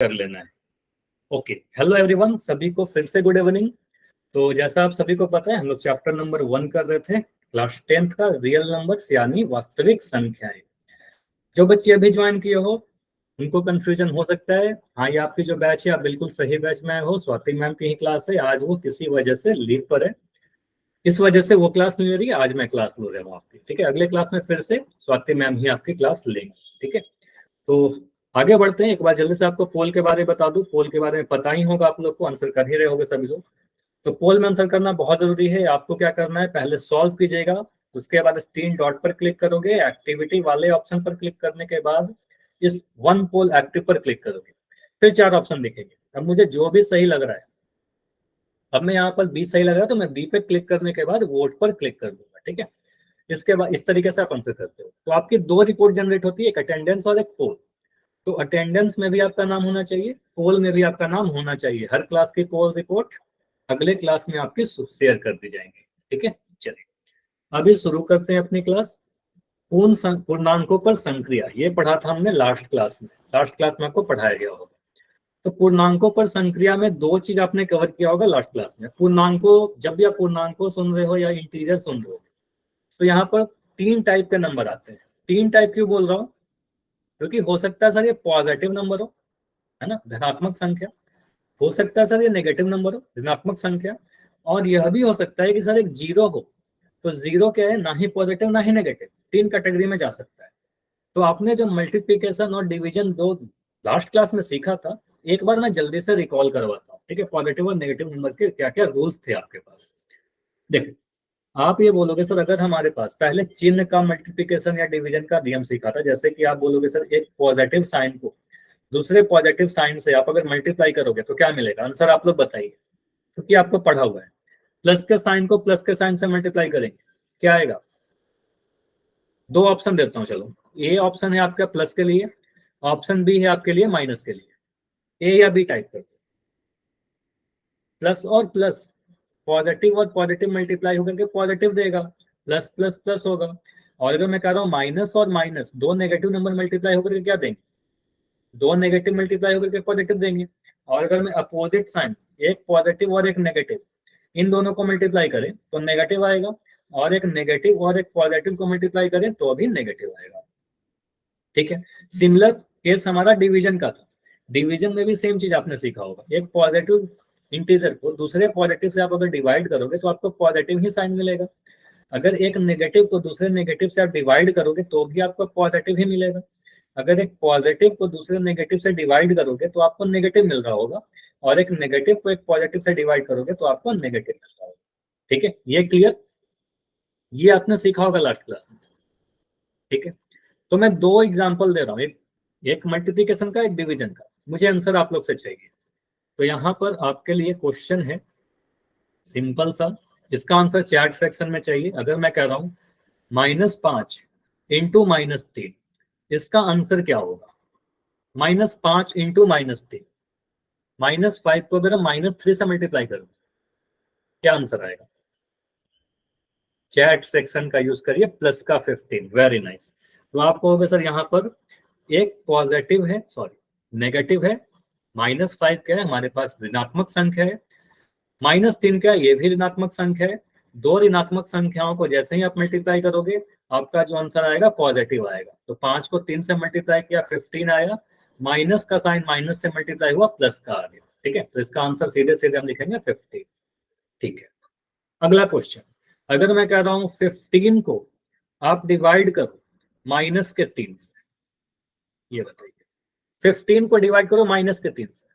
कर लेना है। ओके, हेलो एवरीवन, सभी को फिर से गुड इवनिंग। तो जैसा आप सभी को पता है, हम लोग चैप्टर नंबर 1 कर रहे थे, क्लास 10th का रियल नंबर्स यानी वास्तविक संख्याएं। जो बच्चे अभी ज्वाइन किए हो उनको कंफ्यूजन हो सकता है। हाँ, ये आपकी जो बैच है, आप बिल्कुल सही बैच में आए हो। स्वाति मैम की ही क्लास है। आज वो किसी वजह से लीव पर है, इस वजह से वो क्लास नहीं ले रही है। आज मैं क्लास ले रहा हूँ आपकी। ठीक है, अगले क्लास में फिर से स्वाति मैम ही आपकी क्लास लेंगे। ठीक है, तो आगे बढ़ते हैं। एक बार जल्दी से आपको पोल के बारे में बता दूं। पोल के बारे में पता ही होगा आप लोग को, आंसर कर ही रहे होंगे सभी लोग। तो पोल में आंसर करना बहुत जरूरी है। आपको क्या करना है, पहले सॉल्व कीजिएगा, उसके बाद इस 3 डॉट पर क्लिक करोगे, एक्टिविटी वाले ऑप्शन पर क्लिक करने के बाद इस वन पोल एक्टिव पर क्लिक करोगे, फिर 4 ऑप्शन दिखेंगे। अब मुझे जो भी सही लग रहा है, अब मैं यहाँ पर बी सही लग रहा है तो मैं बी पे क्लिक करने के बाद वोट पर क्लिक कर दूंगा। ठीक है, इसके बाद इस तरीके से आप आंसर करते हो। तो आपकी 2 रिपोर्ट जनरेट होती है, एक अटेंडेंस और एक पोल। तो अटेंडेंस में भी आपका नाम होना चाहिए, पोल में भी आपका नाम होना चाहिए। हर क्लास की पोल रिपोर्ट अगले क्लास में आपकी शेयर कर दी जाएंगे। ठीक है, चलिए अभी शुरू करते हैं अपनी क्लास। पूर्णांकों पर संक्रिया, ये पढ़ा था हमने लास्ट क्लास में। लास्ट क्लास में आपको पढ़ाया गया होगा। तो पूर्णांकों पर संक्रिया में 2 चीज आपने कवर किया होगा लास्ट क्लास में। पूर्णांकों, जब भी आप पूर्णांकों सुन रहे हो या इंटीजर सुन रहे हो, तो यहाँ पर 3 टाइप के नंबर आते हैं। 3 टाइप क्यों बोल रहा हूँ, क्योंकि हो सकता है सर ये पॉजिटिव नंबर हो, है ना, धनात्मक संख्या। हो सकता है सर ये नेगेटिव नंबर हो, ऋणात्मक संख्या। और यह भी हो सकता है कि सर एक जीरो हो। तो जीरो क्या है, ना ही पॉजिटिव ना ही नेगेटिव, 3 कैटेगरी में जा सकता है। तो आपने जो मल्टीप्लीकेशन और डिवीजन 2 लास्ट क्लास में सीखा था, एक बार मैं जल्दी से रिकॉल करवाता हूँ। ठीक है, पॉजिटिव और नेगेटिव नंबर्स के क्या क्या रूल्स थे आपके पास। देखो, आप ये बोलोगे सर, अगर हमारे पास पहले चिन्ह का मल्टीप्लीकेशन या डिवीजन का नियम सीखा था, जैसे कि आप बोलोगे सर एक पॉजिटिव साइन को दूसरे पॉजिटिव साइन से आप अगर मल्टीप्लाई करोगे तो क्या मिलेगा, आंसर आप लोग बताइए, क्योंकि आपको पढ़ा हुआ है। प्लस के साइन को प्लस के साइन से मल्टीप्लाई करेंगे, क्या आएगा। 2 ऑप्शन देता हूं, चलो। ए ऑप्शन है आपका प्लस के लिए, ऑप्शन बी है आपके लिए माइनस के लिए। ए या बी टाइप करते, प्लस और प्लस, पॉजिटिव और पॉजिटिव मल्टीप्लाई होकर के पॉजिटिव देगा, प्लस प्लस प्लस होगा। और अगर मैं कह रहा हूँ माइनस और माइनस, 2 नेगेटिव नंबर मल्टीप्लाई होकर के क्या देंगे, 2 नेगेटिव मल्टीप्लाई होकर के पॉजिटिव देंगे। और अगर मैं अपोजिट साइन, एक पॉजिटिव और एक नेगेटिव, इन दोनों को मल्टीप्लाई करें तो नेगेटिव आएगा, और एक नेगेटिव और एक पॉजिटिव को मल्टीप्लाई करें तो भी नेगेटिव आएगा। ठीक है, सिमिलर केस हमारा डिवीजन का था। डिवीजन में भी सेम चीज आपने सीखा होगा। एक पॉजिटिव इंटीजर को दूसरे पॉजिटिव से आप अगर डिवाइड करोगे तो आपको पॉजिटिव ही साइन मिलेगा। अगर एक नेगेटिव को दूसरे नेगेटिव से आप डिवाइड करोगे तो भी आपको पॉजिटिव ही मिलेगा। अगर एक पॉजिटिव को दूसरे नेगेटिव से डिवाइड करोगे तो आपको नेगेटिव मिल रहा होगा, और एक नेगेटिव को एक पॉजिटिव से डिवाइड करोगे तो आपको नेगेटिव मिल रहा होगा। ठीक है, ये क्लियर, ये आपने सीखा होगा लास्ट क्लास में। ठीक है, तो मैं 2 एग्जांपल दे रहा हूँ, एक मल्टीप्लिकेशन का, एक डिवीजन का। मुझे आंसर आप लोग से चाहिए। तो यहाँ पर आपके लिए क्वेश्चन है सिंपल सा, इसका आंसर चैट सेक्शन में चाहिए। अगर मैं कह रहा हूँ -5 इंटू -3, इसका आंसर क्या होगा। -5 इंटू -3, -5 को अगर -3 से मल्टीप्लाई करूं, क्या आंसर आएगा। चैट सेक्शन का यूज करिए, प्लस का 15, वेरी नाइस। तो आप कहोगे सर यहाँ पर एक पॉजिटिव है, सॉरी नेगेटिव है, -5 क्या है हमारे पास, ऋणात्मक संख्या है, -3 क्या है, ये भी ऋणात्मक संख्या है। 2 ऋणात्मक संख्याओं को जैसे ही आप मल्टीप्लाई करोगे, आपका जो आंसर आएगा पॉजिटिव आएगा। तो 5 को 3 से मल्टीप्लाई किया, 15 आया, माइनस का साइन माइनस से मल्टीप्लाई हुआ, प्लस का आ गया। ठीक है, तो इसका आंसर सीधे सीधे हम लिखेंगे 15। ठीक है, अगला क्वेश्चन, अगर मैं कह रहा हूं 15 को आप डिवाइड करो -3 से, ये बताइए 15 को डिवाइड करो -3 से,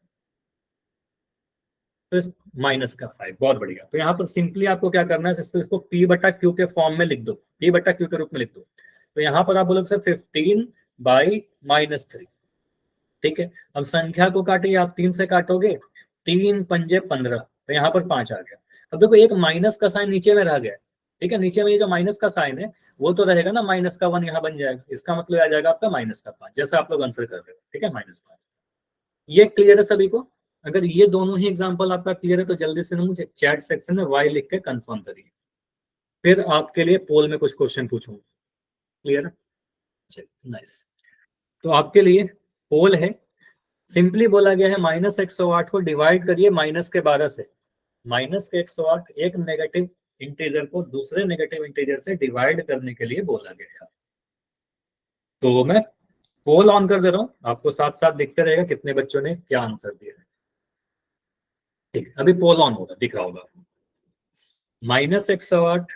तो -5, बहुत बढ़िया। तो यहाँ पर सिंपली आपको क्या करना है, इसको P बटा Q के फॉर्म में लिख दो, P बटा Q के रूप में लिख दो। तो यहाँ पर आप बोलोगे सर 15/-3। ठीक है, अब संख्या को काटिए, आप 3 से काटोगे, 3 पंजे 15, तो यहाँ पर 5 आ गया। अब देखो एक माइनस का साइन नीचे में रह गया। ठीक है, नीचे में ये जो माइनस का साइन है वो तो रहेगा ना, -1 यहाँ बन जाएगा, इसका मतलब आ जाएगा आपका -5, जैसा आप लोग आंसर कर रहे हो। ठीक है, -5। ये क्लियर है सभी को। अगर ये दोनों ही एग्जांपल आपका क्लियर है तो जल्दी से ना मुझे चैट सेक्शन में वाई लिख के कंफर्म करिए, फिर आपके लिए पोल में कुछ क्वेश्चन पूछूंगा। क्लियर है, चलिए नाइस। तो आपके लिए पोल है सिंपली बोला गया है -108 को डिवाइड करिए -12 से। -108 एक नेगेटिव इंटीजर को दूसरे नेगेटिव इंटीजर से डिवाइड करने के लिए बोला गया है। तो मैं पोल ऑन कर दे रहा हूं, आपको साथ साथ दिखते रहेगा कितने बच्चों ने क्या आंसर दिया है। ठीक, अभी पोल ऑन होगा, दिख रहा होगा। -108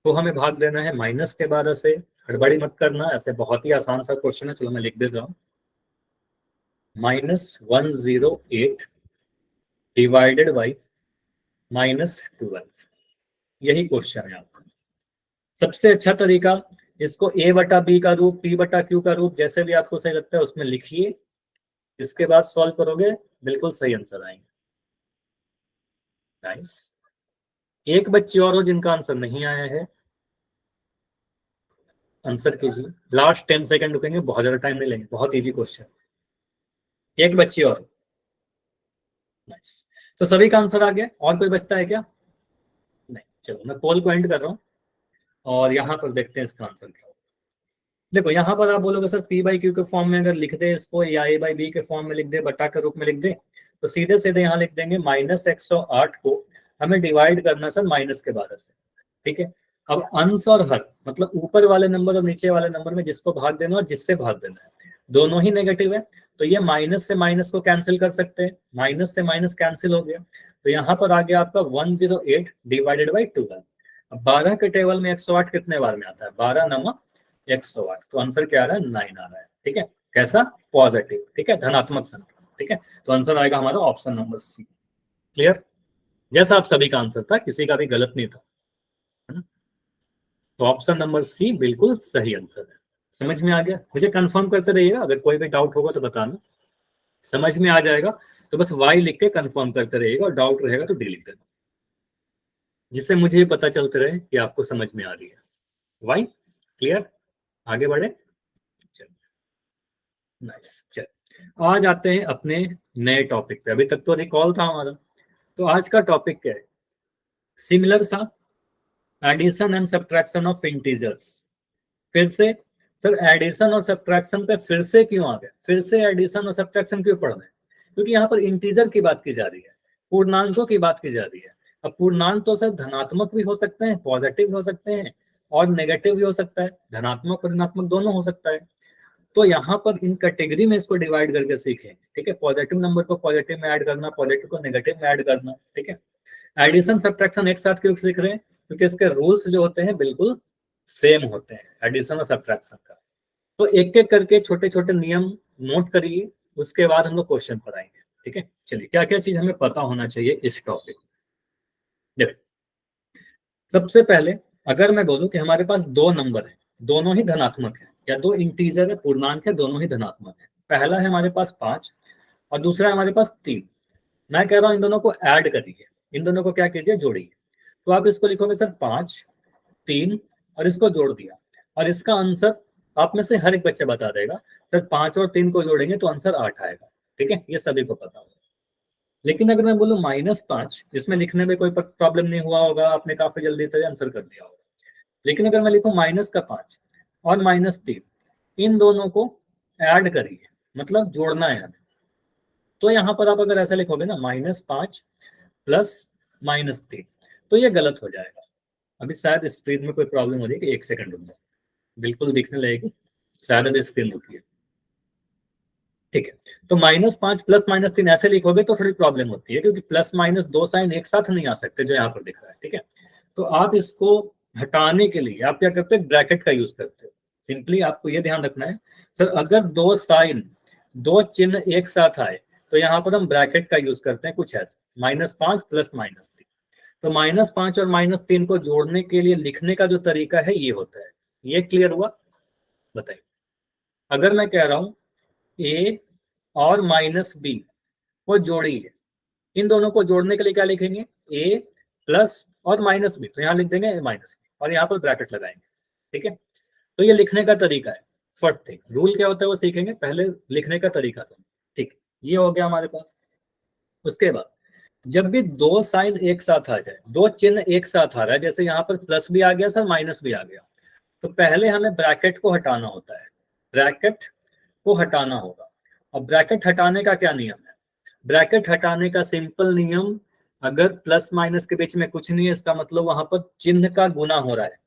को हमें भाग देना है -12 से। हड़बड़ी मत करना, ऐसे बहुत ही आसान सा क्वेश्चन है, चलो मैं लिख देता हूँ। -108 डिवाइडेड बाई -12, यही क्वेश्चन है आपका। सबसे अच्छा तरीका, इसको a बटा बी का रूप, p बटा क्यू का रूप, जैसे भी आपको सही लगता है उसमें लिखिए। इसके बाद सॉल्व करोगे, बिल्कुल सही आंसर आएंगे। नाइस। एक बच्चे और हो जिनका आंसर नहीं आया है, आंसर कीजिए। लास्ट 10 सेकंड रुकेंगे, बहुत ज्यादा टाइम नहीं लेंगे, बहुत इजी क्वेश्चन। एक बच्ची और। नाइस। तो सभी का आंसर आ गया, और कोई बचता है क्या? नहीं। चलो मैं पोल को एंड कर रहा हूँ और यहाँ पर देखते हैं इसका आंसर क्या होगा। देखो यहाँ पर आप बोलोगे सर p बाई क्यू के फॉर्म में अगर लिख दे इसको, या a बाई बी के फॉर्म में लिख दे, बटा के रूप में लिख दे, तो सीधे सीधे यहाँ लिख देंगे -108 को हमें डिवाइड करना सर -12 से। ठीक है। अब अंश और हर, मतलब ऊपर वाले नंबर और नीचे वाले नंबर में जिसको भाग देना और जिससे भाग देना है, दोनों ही नेगेटिव है, तो ये माइनस से माइनस को कैंसिल कर सकते हैं। माइनस से माइनस कैंसिल हो गया, तो यहाँ पर आ गया आपका 108 डिवाइडेड बाई 12। अब 12 के टेबल में 108 कितने बार में आता है? 12 नमक 108, तो आंसर क्या आ रहा है? 9 आ रहा है। ठीक है, कैसा? पॉजिटिव। ठीक है, धनात्मक संख्या। ठीक है, तो आंसर आएगा हमारा ऑप्शन नंबर सी। क्लियर? जैसा आप सभी का आंसर था, किसी का भी गलत नहीं था, है ना? तो ऑप्शन नंबर सी बिल्कुल सही आंसर है। समझ में आ गया? मुझे कंफर्म करते रहिएगा, अगर कोई भी डाउट होगा तो बताना। समझ में आ जाएगा तो बस वाई लिख के कंफर्म करते रहिएगा, और डाउट रहेगा तो डी लिख देना, जिससे मुझे ये पता चलते रहे कि आपको समझ में आ रही है। Why clear? आगे बढ़े। चल, नाइस। चल, आज आते हैं अपने नए टॉपिक पे। अभी तक तो रिकॉल था हमारा, तो आज का टॉपिक क्या है? सिमिलर सा, addition and subtraction of integers. फिर से सर, एडिशन और सब्ट्रैक्शन पे फिर से क्यों आ गए? फिर से एडिशन और सब्ट्रैक्शन क्यों पढ़ रहे हैं? क्योंकि यहाँ पर इंटीजर की बात की जा रही है, पूर्णांकों की बात की जा रही है। अब पूर्णांक तो सर धनात्मक भी हो सकते हैं, पॉजिटिव भी हो सकते हैं, और नेगेटिव भी हो सकता है, धनात्मक और ऋणात्मक दोनों हो सकता है। तो यहाँ पर इन कैटेगरी में इसको डिवाइड करके सीखें। ठीक है, पॉजिटिव नंबर को पॉजिटिव में ऐड करना, पॉजिटिव को नेगेटिव में ऐड करना। ठीक है, एडिशन सब्ट्रैक्शन एक साथ क्यों सीख रहे हैं? क्योंकि इसके रूल्स जो होते हैं बिल्कुल सेम होते हैं, एडिशन और सब्ट्रैक्शन का। तो एक एक करके छोटे छोटे नियम नोट करिए, उसके बाद हम लोग क्वेश्चन पर आएंगे। ठीक है, चलिए क्या क्या चीज हमें पता होना चाहिए इस टॉपिक। देखो, सबसे पहले अगर मैं बोलूं कि हमारे पास दो नंबर है, दोनों ही धनात्मक है, या दो इंटीजर है, पूर्णांक है, दोनों ही धनात्मक है। पहला है हमारे पास 5 और दूसरा है हमारे पास 3। मैं कह रहा हूं इन दोनों को ऐड करिए, इन दोनों को क्या कीजिए? जोड़िए। तो आप इसको लिखोगे सर 5 3, और इसको जोड़ दिया, और इसका आंसर आप में से हर एक बच्चा बता देगा सर 5 और 3 को जोड़ेंगे तो आंसर 8 आएगा। ठीक है, ये सभी को पता होगा। लेकिन अगर मैं बोलूं -5, इसमें लिखने में कोई प्रॉब्लम नहीं हुआ होगा, आपने काफी जल्दी तक आंसर कर दिया होगा। लेकिन अगर मैं लिखूं -5 और -3, इन दोनों को ऐड करिए, मतलब जोड़ना है हमें, तो यहाँ पर आप अगर ऐसा लिखोगे ना -5 प्लस -3, तो ये गलत हो जाएगा। अभी शायद स्क्रीन में कोई प्रॉब्लम हो रही है, कि 1 सेकंड रुक जाए, बिल्कुल दिखने लगेगी, शायद अभी स्क्रीन रुकी है। ठीक है, तो -5 प्लस -3 ऐसे लिखोगे तो थोड़ी प्रॉब्लम होती है, क्योंकि प्लस माइनस दो साइन एक साथ नहीं आ सकते, जो यहाँ पर दिख रहा है। ठीक है, तो आप इसको हटाने के लिए आप क्या करते हैं? ब्रैकेट का यूज करते हो। सिंपली आपको ये ध्यान रखना है सर, अगर दो साइन, दो चिन्ह एक साथ आए, तो यहाँ पर हम ब्रैकेट का यूज करते हैं, कुछ ऐसा, -5 प्लस -3। तो -5 और -3 को जोड़ने के लिए लिखने का जो तरीका है ये होता है। ये क्लियर हुआ? बताइए। अगर मैं कह रहा हूं a और -b को जोड़िए, इन दोनों को जोड़ने के लिए क्या लिखेंगे? a प्लस और -b, तो यहाँ लिख देंगे -b, और यहाँ पर ब्रैकेट लगाएंगे। ठीक है, तो ये लिखने का तरीका है। फर्स्ट थिंग, रूल क्या होता है वो सीखेंगे, पहले लिखने का तरीका था। ठीक, ये हो गया हमारे पास। उसके बाद जब भी दो साइन एक साथ आ जाए, दो चिन्ह एक साथ आ रहा है, जैसे यहाँ पर प्लस भी आ गया सर, माइनस भी आ गया, तो पहले हमें ब्रैकेट को हटाना होता है, ब्रैकेट को हटाना होगा। और ब्रैकेट हटाने का क्या नियम है? ब्रैकेट हटाने का सिंपल नियम, अगर प्लस माइनस के बीच में कुछ नहीं है इसका मतलब वहां पर चिन्ह का गुना हो रहा है।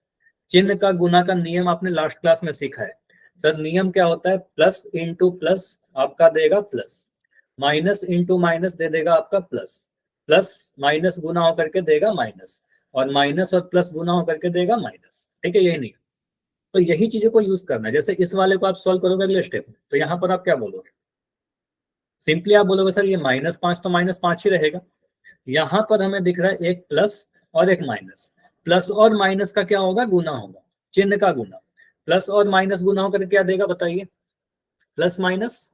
चिन्ह का गुना का नियम आपने लास्ट क्लास में सीखा है। सर नियम क्या होता है? प्लस इंटू प्लस आपका देगा प्लस, माइनस इंटू माइनस दे देगा आपका प्लस, प्लस माइनस गुना होकर के देगा माइनस, और माइनस और प्लस गुना होकर के देगा माइनस। ठीक है, यही नियम। तो यही चीजों को यूज करना है। जैसे इस वाले को आप सॉल्व करोगे अगले स्टेप में, तो यहाँ पर आप क्या बोलोगे? सिंपली आप बोलोगे सर ये -5 तो -5 ही रहेगा। यहाँ पर हमें दिख रहा है एक प्लस और एक माइनस। प्लस और माइनस का क्या होगा? गुना होगा, चिन्ह का गुना। प्लस और माइनस गुना होकर क्या देगा बताइए? प्लस माइनस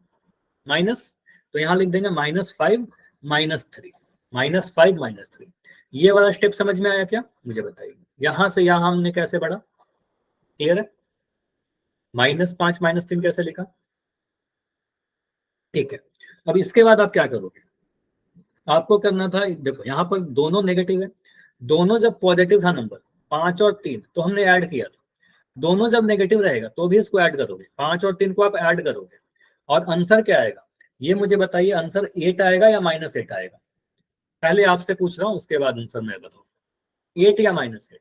माइनस, तो यहाँ लिख देंगे -5 -3, -5 -3। ये वाला स्टेप समझ में आया क्या? मुझे बताइए, यहां से यहां हमने कैसे बढ़ा? क्लियर है? -5 -3 कैसे लिखा? ठीक है, अब इसके बाद आप क्या करोगे? आपको करना था, देखो यहाँ पर दोनों नेगेटिव है, दोनों जब पॉजिटिव था नंबर 5 और 3 तो हमने ऐड किया था। दोनों जब नेगेटिव रहेगा तो भी इसको ऐड करोगे, 5 और 3 को आप ऐड करोगे, और आंसर क्या आएगा ये मुझे बताइए? आंसर 8 आएगा या -8 आएगा? पहले आपसे पूछ रहा हूँ, उसके बाद आंसर मैं बताऊँ। 8 या -8?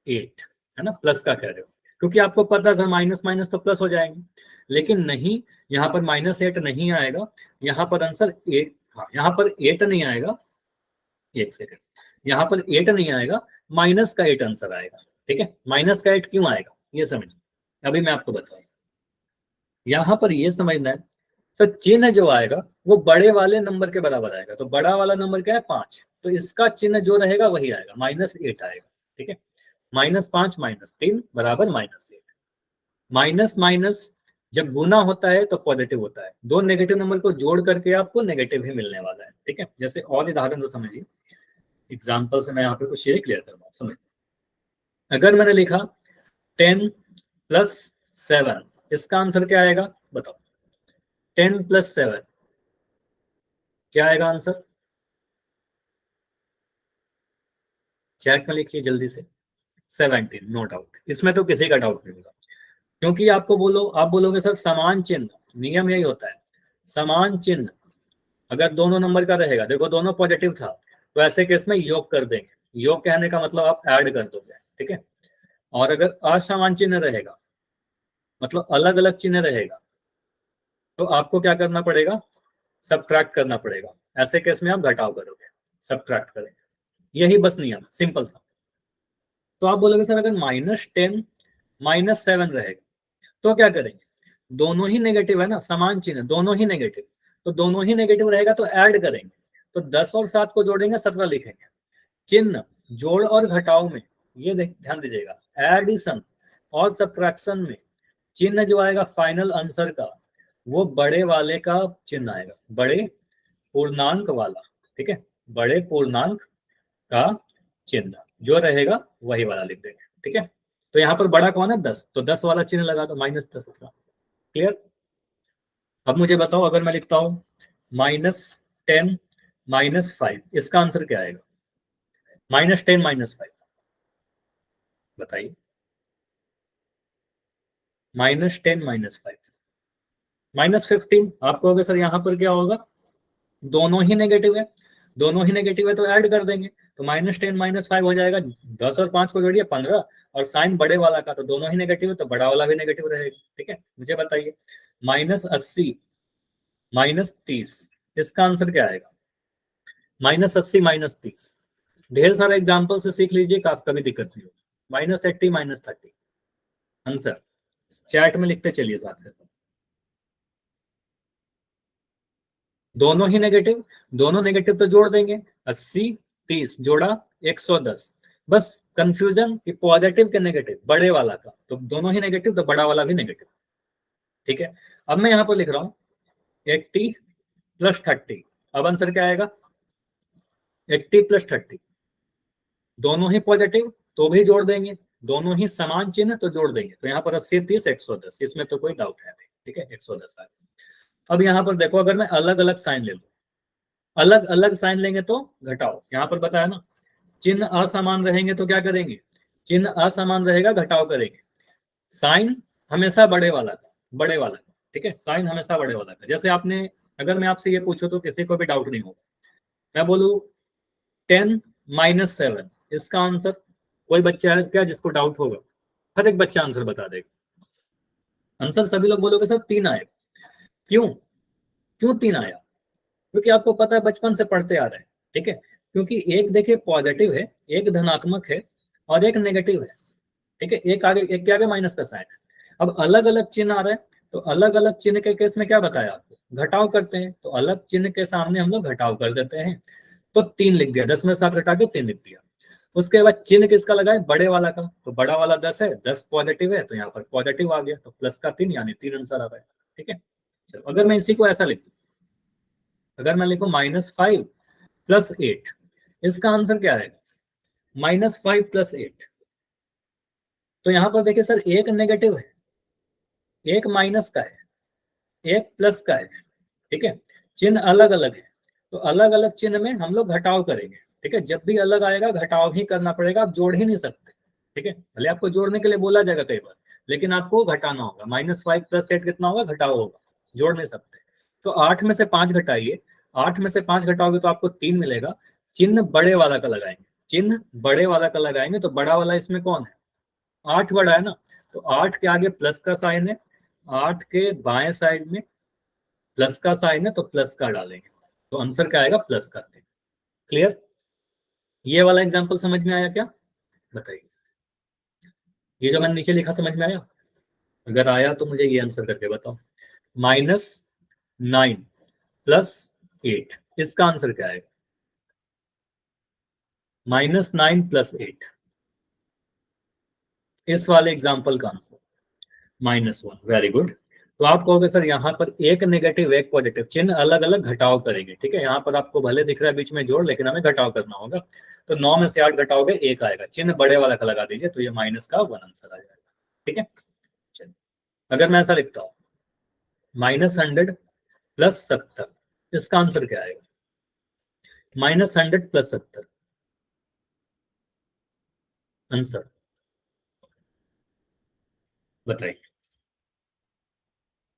8 है ना, प्लस का कह रहे हो, क्योंकि आपको पता है सर माइनस माइनस तो प्लस हो जाएंगे, लेकिन नहीं, यहाँ पर -8 नहीं आएगा, यहाँ पर आंसर 8, हाँ यहाँ पर 8 नहीं आएगा, एक सेकंड, यहाँ पर 8 नहीं आएगा, माइनस का 8 आंसर आएगा। ठीक है, माइनस का 8 क्यों आएगा ये समझिए, अभी मैं आपको बताऊँ। यहाँ पर ये समझना है सर, चिन्ह जो आएगा वो बड़े वाले नंबर के बराबर आएगा। तो बड़ा वाला नंबर क्या है? 5, तो इसका चिन्ह जो रहेगा वही आएगा, -8 आएगा। ठीक है, -5 -3 बराबर -8। माइनस माइनस जब गुना होता है तो पॉजिटिव होता है, दो नेगेटिव नंबर को जोड़ करके आपको नेगेटिव ही मिलने वाला है। ठीक है, जैसे और उदाहरण से समझिए, एग्जाम्पल से मैं यहाँ पे कुछ चीजें क्लियर कर रहा हूँ, समझ। अगर मैंने लिखा 10 + 7, इसका आंसर क्या आएगा बताओ? 10 + 7 क्या आएगा आंसर? चैट में लिखिए जल्दी से। 17, नो डाउट, इसमें तो किसी का डाउट नहीं होगा, क्योंकि आपको बोलो, आप बोलोगे सर समान चिन्ह, नियम यही होता है, समान चिन्ह अगर दोनों नंबर का रहेगा, देखो दोनों पॉजिटिव था, तो ऐसे केस में योग कर देंगे। योग कहने का मतलब आप ऐड कर दोगे। ठीक है, और अगर असमान चिन्ह रहेगा, मतलब अलग अलग चिन्ह रहेगा, तो आपको क्या करना पड़ेगा? सबट्रैक्ट करना पड़ेगा। ऐसे केस में आप घटाव करोगे, सबट्रैक्ट करेंगे, यही बस नियम, सिंपल सा। तो आप बोलोगे सर अगर -10 -7 रहेगा तो क्या करेंगे? दोनों ही नेगेटिव है ना, समान चिन्ह, दोनों ही नेगेटिव, तो दोनों ही नेगेटिव रहेगा तो ऐड करेंगे, तो 10 और 7 को जोड़ेंगे 17 लिखेंगे। चिन्ह जोड़ और घटाव में ये ध्यान दीजिएगा, एडिशन और सब्ट्रैक्शन में चिन्ह जो आएगा फाइनल आंसर का, वो बड़े वाले का चिन्ह आएगा, बड़े पूर्णांक वाला। ठीक है, बड़े पूर्णांक का चिन्ह जो रहेगा वही वाला लिख देंगे। ठीक है, तो यहाँ पर बड़ा कौन है? 10, तो 10 वाला चिन्ह लगा दो, -10। क्लियर? अब मुझे बताओ, अगर मैं लिखता हूं -10 -5, इसका आंसर क्या आएगा? -10 -5 बताइए, -10 -5 -15। आप कहोगे सर यहाँ पर क्या होगा? दोनों ही नेगेटिव है, दोनों ही नेगेटिव है तो ऐड कर देंगे, तो -10 -5 हो जाएगा, 10 और 5 को जोड़िए 15, और साइन बड़े वाला का, तो दोनों ही नेगेटिव है तो बड़ा वाला भी नेगेटिव रहेगा। ठीक है, मुझे बताइए -80 -30, इसका आंसर क्या आएगा? -80 -30, ढेर सारे एग्जाम्पल से सीख लीजिए, आपका भी दिक्कत नहीं होगी। -80 -30 आंसर चैट में लिखते चलिए साथ के साथ। दोनों ही नेगेटिव, दोनों नेगेटिव तो जोड़ देंगे, 80 30 जोड़ा 110। बस कंफ्यूजन कि पॉजिटिव के नेगेटिव, बड़े वाला का, तो दोनों ही नेगेटिव तो बड़ा वाला भी नेगेटिव। ठीक है, अब मैं यहाँ पर लिख रहा हूँ 80 + 30, अब आंसर क्या आएगा? 80 + 30, दोनों ही पॉजिटिव तो भी जोड़ देंगे, दोनों ही समान चिन्ह तो जोड़ देंगे, तो यहाँ पर 80 30 110, इसमें तो कोई डाउट है नहीं। ठीक है, 110 आ गया। अब यहाँ पर देखो, अगर मैं अलग अलग साइन ले लूं, अलग अलग साइन लेंगे तो घटाओ, यहाँ पर बताया ना, चिन्ह असमान रहेंगे तो क्या करेंगे? चिन्ह असमान रहेगा घटाव करेंगे, साइन हमेशा बड़े वाला का, बड़े वाला का, ठीक है, साइन हमेशा बड़े वाला का। जैसे आपने, अगर मैं आपसे ये पूछूं तो किसी को भी डाउट नहीं होगा, मैं बोलूं 10 - 7, इसका आंसर, कोई बच्चा है क्या जिसको डाउट होगा? हर एक बच्चा आंसर बता देगा। आंसर सभी लोग बोलोगे सर 3 आएगा। क्यों? क्यों 3 आया? क्योंकि आपको पता है बचपन से पढ़ते आ रहे हैं, ठीक है। क्योंकि एक देखिए पॉजिटिव है, एक धनात्मक है और एक नेगेटिव है, ठीक है। एक आगे, एक के आगे माइनस का साइन है। अब अलग अलग चिन्ह आ रहे हैं, तो अलग अलग चिन्ह के केस में क्या बताया आपको, घटाव करते हैं। तो अलग चिन्ह के सामने हम लोग घटाव कर देते हैं। तो 3 लिख दिया, 10 में 7 घटा के 3 लिख दिया। उसके बाद चिन्ह किसका लगाए, बड़े वाला का। तो बड़ा वाला 10 है, 10 पॉजिटिव है, तो यहाँ पर पॉजिटिव आ गया, तो प्लस का 3, यानी 3 आंसर आ रहा है, ठीक है। चलो अगर मैं इसी को ऐसा लिखूं, अगर मैं लिखूं -5 + 8, इसका आंसर क्या आएगा, -5 + 8। तो यहाँ पर देखिए सर, एक नेगेटिव है, एक माइनस का है, एक प्लस का है, ठीक है। चिन्ह अलग अलग है, तो अलग अलग चिन्ह में हम लोग घटाव करेंगे, ठीक है। जब भी अलग आएगा घटाव ही करना पड़ेगा, आप जोड़ ही नहीं सकते, ठीक है। भले आपको जोड़ने के लिए बोला जाएगा कई बार, लेकिन आपको घटाना होगा। -5 + 8 कितना होगा, घटाव होगा, जोड़ नहीं सकते। तो 8 में से 5 घटाइए, 8 में से 5 घटाओगे तो आपको 3 मिलेगा। चिन्ह बड़े वाला का लगाएंगे, चिन्ह बड़े वाला का लगाएंगे, तो बड़ा वाला इसमें कौन है, 8 बड़ा है ना। तो 8 के आगे प्लस का साइन है, 8 के बाएं साइड में प्लस का साइन है, तो प्लस का डालेंगे, तो आंसर क्या आएगा, प्लस का। क्लियर? ये वाला एग्जांपल समझ में आया क्या, बताइए। ये जो मैंने नीचे लिखा समझ में आया? अगर आया तो मुझे ये आंसर करके बताओ। -9 + 8, इसका आंसर क्या आएगा, -9 + 8, इस वाले एग्जाम्पल का आंसर -1। Very good. तो आप कहोगे सर यहाँ पर एक नेगेटिव एक पॉजिटिव, चिन्ह अलग अलग घटाव करेंगे, ठीक है। यहाँ पर आपको भले दिख रहा है बीच में जोड़, लेकिन हमें घटाव करना होगा। तो 9 में से 8 घटाओगे, 1 आएगा, चिन्ह बड़े वाला का लगा दीजिए, तो ये -1 आंसर आ जाएगा, ठीक है। चलिए अगर मैं ऐसा लिखता हूँ -100 + 70, इसका आंसर क्या आएगा, -100 + 70 आंसर बताइए।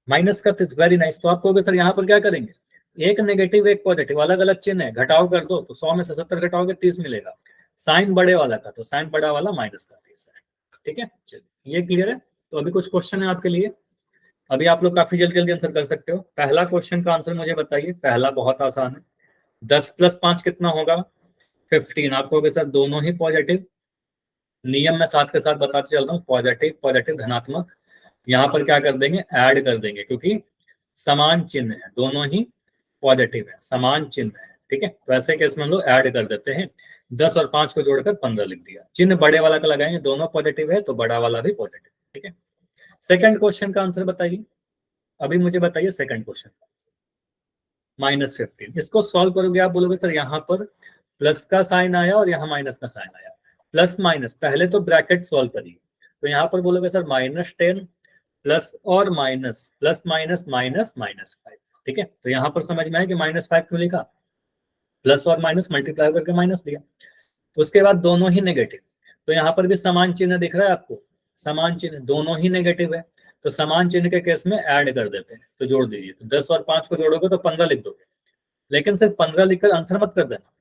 माइनस का, वेरी नाइस। तो आप कहोगे सर यहाँ पर क्या करेंगे, एक नेगेटिव एक पॉजिटिव, अलग अलग चिन्ह है, घटाव कर दो, तो 100 में से 70 घटाओगे 30 मिलेगा। साइन बड़े वाला का, तो साइन बड़ा वाला माइनस का 30 है, ठीक है। चलिए ये क्लियर है। तो अभी कुछ क्वेश्चन है आपके लिए, अभी आप लोग काफी जल्दी जल्दी आंसर कर सकते हो। पहला क्वेश्चन का आंसर मुझे बताइए, पहला बहुत आसान है। 10 + 5 कितना होगा, 15। आप कहोगे सर दोनों ही पॉजिटिव, नियम में साथ के साथ बताते चल रहा हूँ, पॉजिटिव पॉजिटिव धनात्मक, यहाँ पर क्या कर देंगे, ऐड कर देंगे, क्योंकि समान चिन्ह है, दोनों ही पॉजिटिव है, समान चिन्ह है, ठीक है। तो ऐसे केस में हम लोग ऐड कर देते हैं, 10 और 5 को जोड़कर 15 लिख दिया। चिन्ह बड़े वाला का लगाएंगे, दोनों पॉजिटिव है, तो बड़ा वाला भी पॉजिटिव, ठीक है। सेकंड क्वेश्चन का आंसर बताइए। अभी मुझे बताइए सेकंड क्वेश्चन, -15, इसको सॉल्व करोगे, आप बोलोगे सर यहाँ पर प्लस का साइन आया और यहाँ माइनस का साइन आया, प्लस माइनस, पहले तो ब्रैकेट सॉल्व करिए। तो यहाँ पर बोलोगे सर -10 प्लस और माइनस, प्लस माइनस माइनस -5, ठीक है। तो यहाँ पर समझ में आया कि -5 क्यों लिखा, प्लस और माइनस मल्टीप्लाई करके माइनस दिया। उसके बाद दोनों ही नेगेटिव, तो यहाँ पर भी समान चिन्ह दिख रहा है आपको, समान चिन्ह, दोनों ही नेगेटिव है, तो समान चिन्ह के केस में ऐड कर देते हैं, तो जोड़ दीजिए। तो 10 और 5 को जोड़ोगे तो 15 लिख दोगे, लेकिन सिर्फ 15 लिखकर आंसर मत कर देना,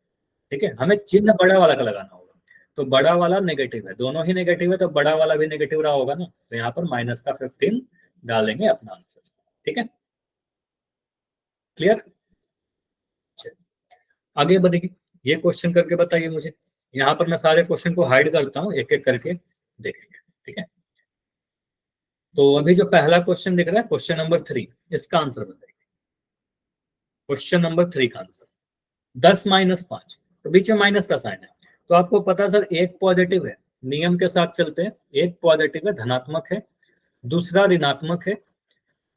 ठीक है। हमें चिन्ह बड़ा वाला का लगाना होगा। तो बड़ा वाला नेगेटिव है, दोनों ही नेगेटिव है, तो बड़ा वाला भी नेगेटिव रहा होगा ना, तो यहाँ पर -15 डालेंगे अपना आंसर, ठीक है। क्लियर? आगे बढ़ेगी, ये क्वेश्चन करके बताइए मुझे। यहाँ पर मैं सारे क्वेश्चन को हाइड करता हूँ, एक एक करके देखेंगे, ठीक है। तो अभी जो पहला क्वेश्चन दिख रहा है, क्वेश्चन नंबर 3, इसका आंसर बताइए। क्वेश्चन नंबर 3 का आंसर 10 - 5, तो बीच में माइनस का साइन है। तो आपको पता सर एक पॉजिटिव है, नियम के साथ चलते हैं, एक पॉजिटिव है धनात्मक है, दूसरा ऋणात्मक है,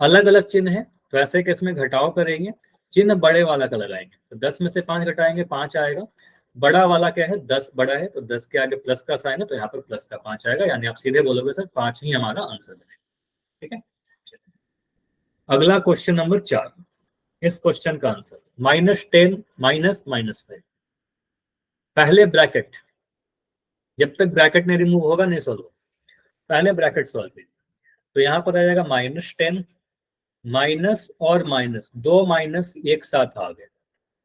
अलग अलग चिन्ह है, तो ऐसे केस में घटाव करेंगे, चिन्ह बड़े वाला का लगाएंगे। तो 10 में से 5 घटाएंगे, 5 आएगा। बड़ा वाला क्या है, 10 बड़ा है, तो 10 के आगे प्लस का साइन है, तो यहाँ पर प्लस का 5 आएगा, यानी आप सीधे बोलोगे सर 5 ही हमारा आंसर बनेगा, ठीक है। अगला क्वेश्चन नंबर 4, इस क्वेश्चन का आंसर -10 -5, पहले ब्रैकेट, जब तक ब्रैकेट नहीं रिमूव होगा नहीं सॉल्व होगा, पहले ब्रैकेट सॉल्व कीजिए। तो यहाँ पर आ जाएगा -10 माइनस और माइनस, दो माइनस एक साथ आ गए,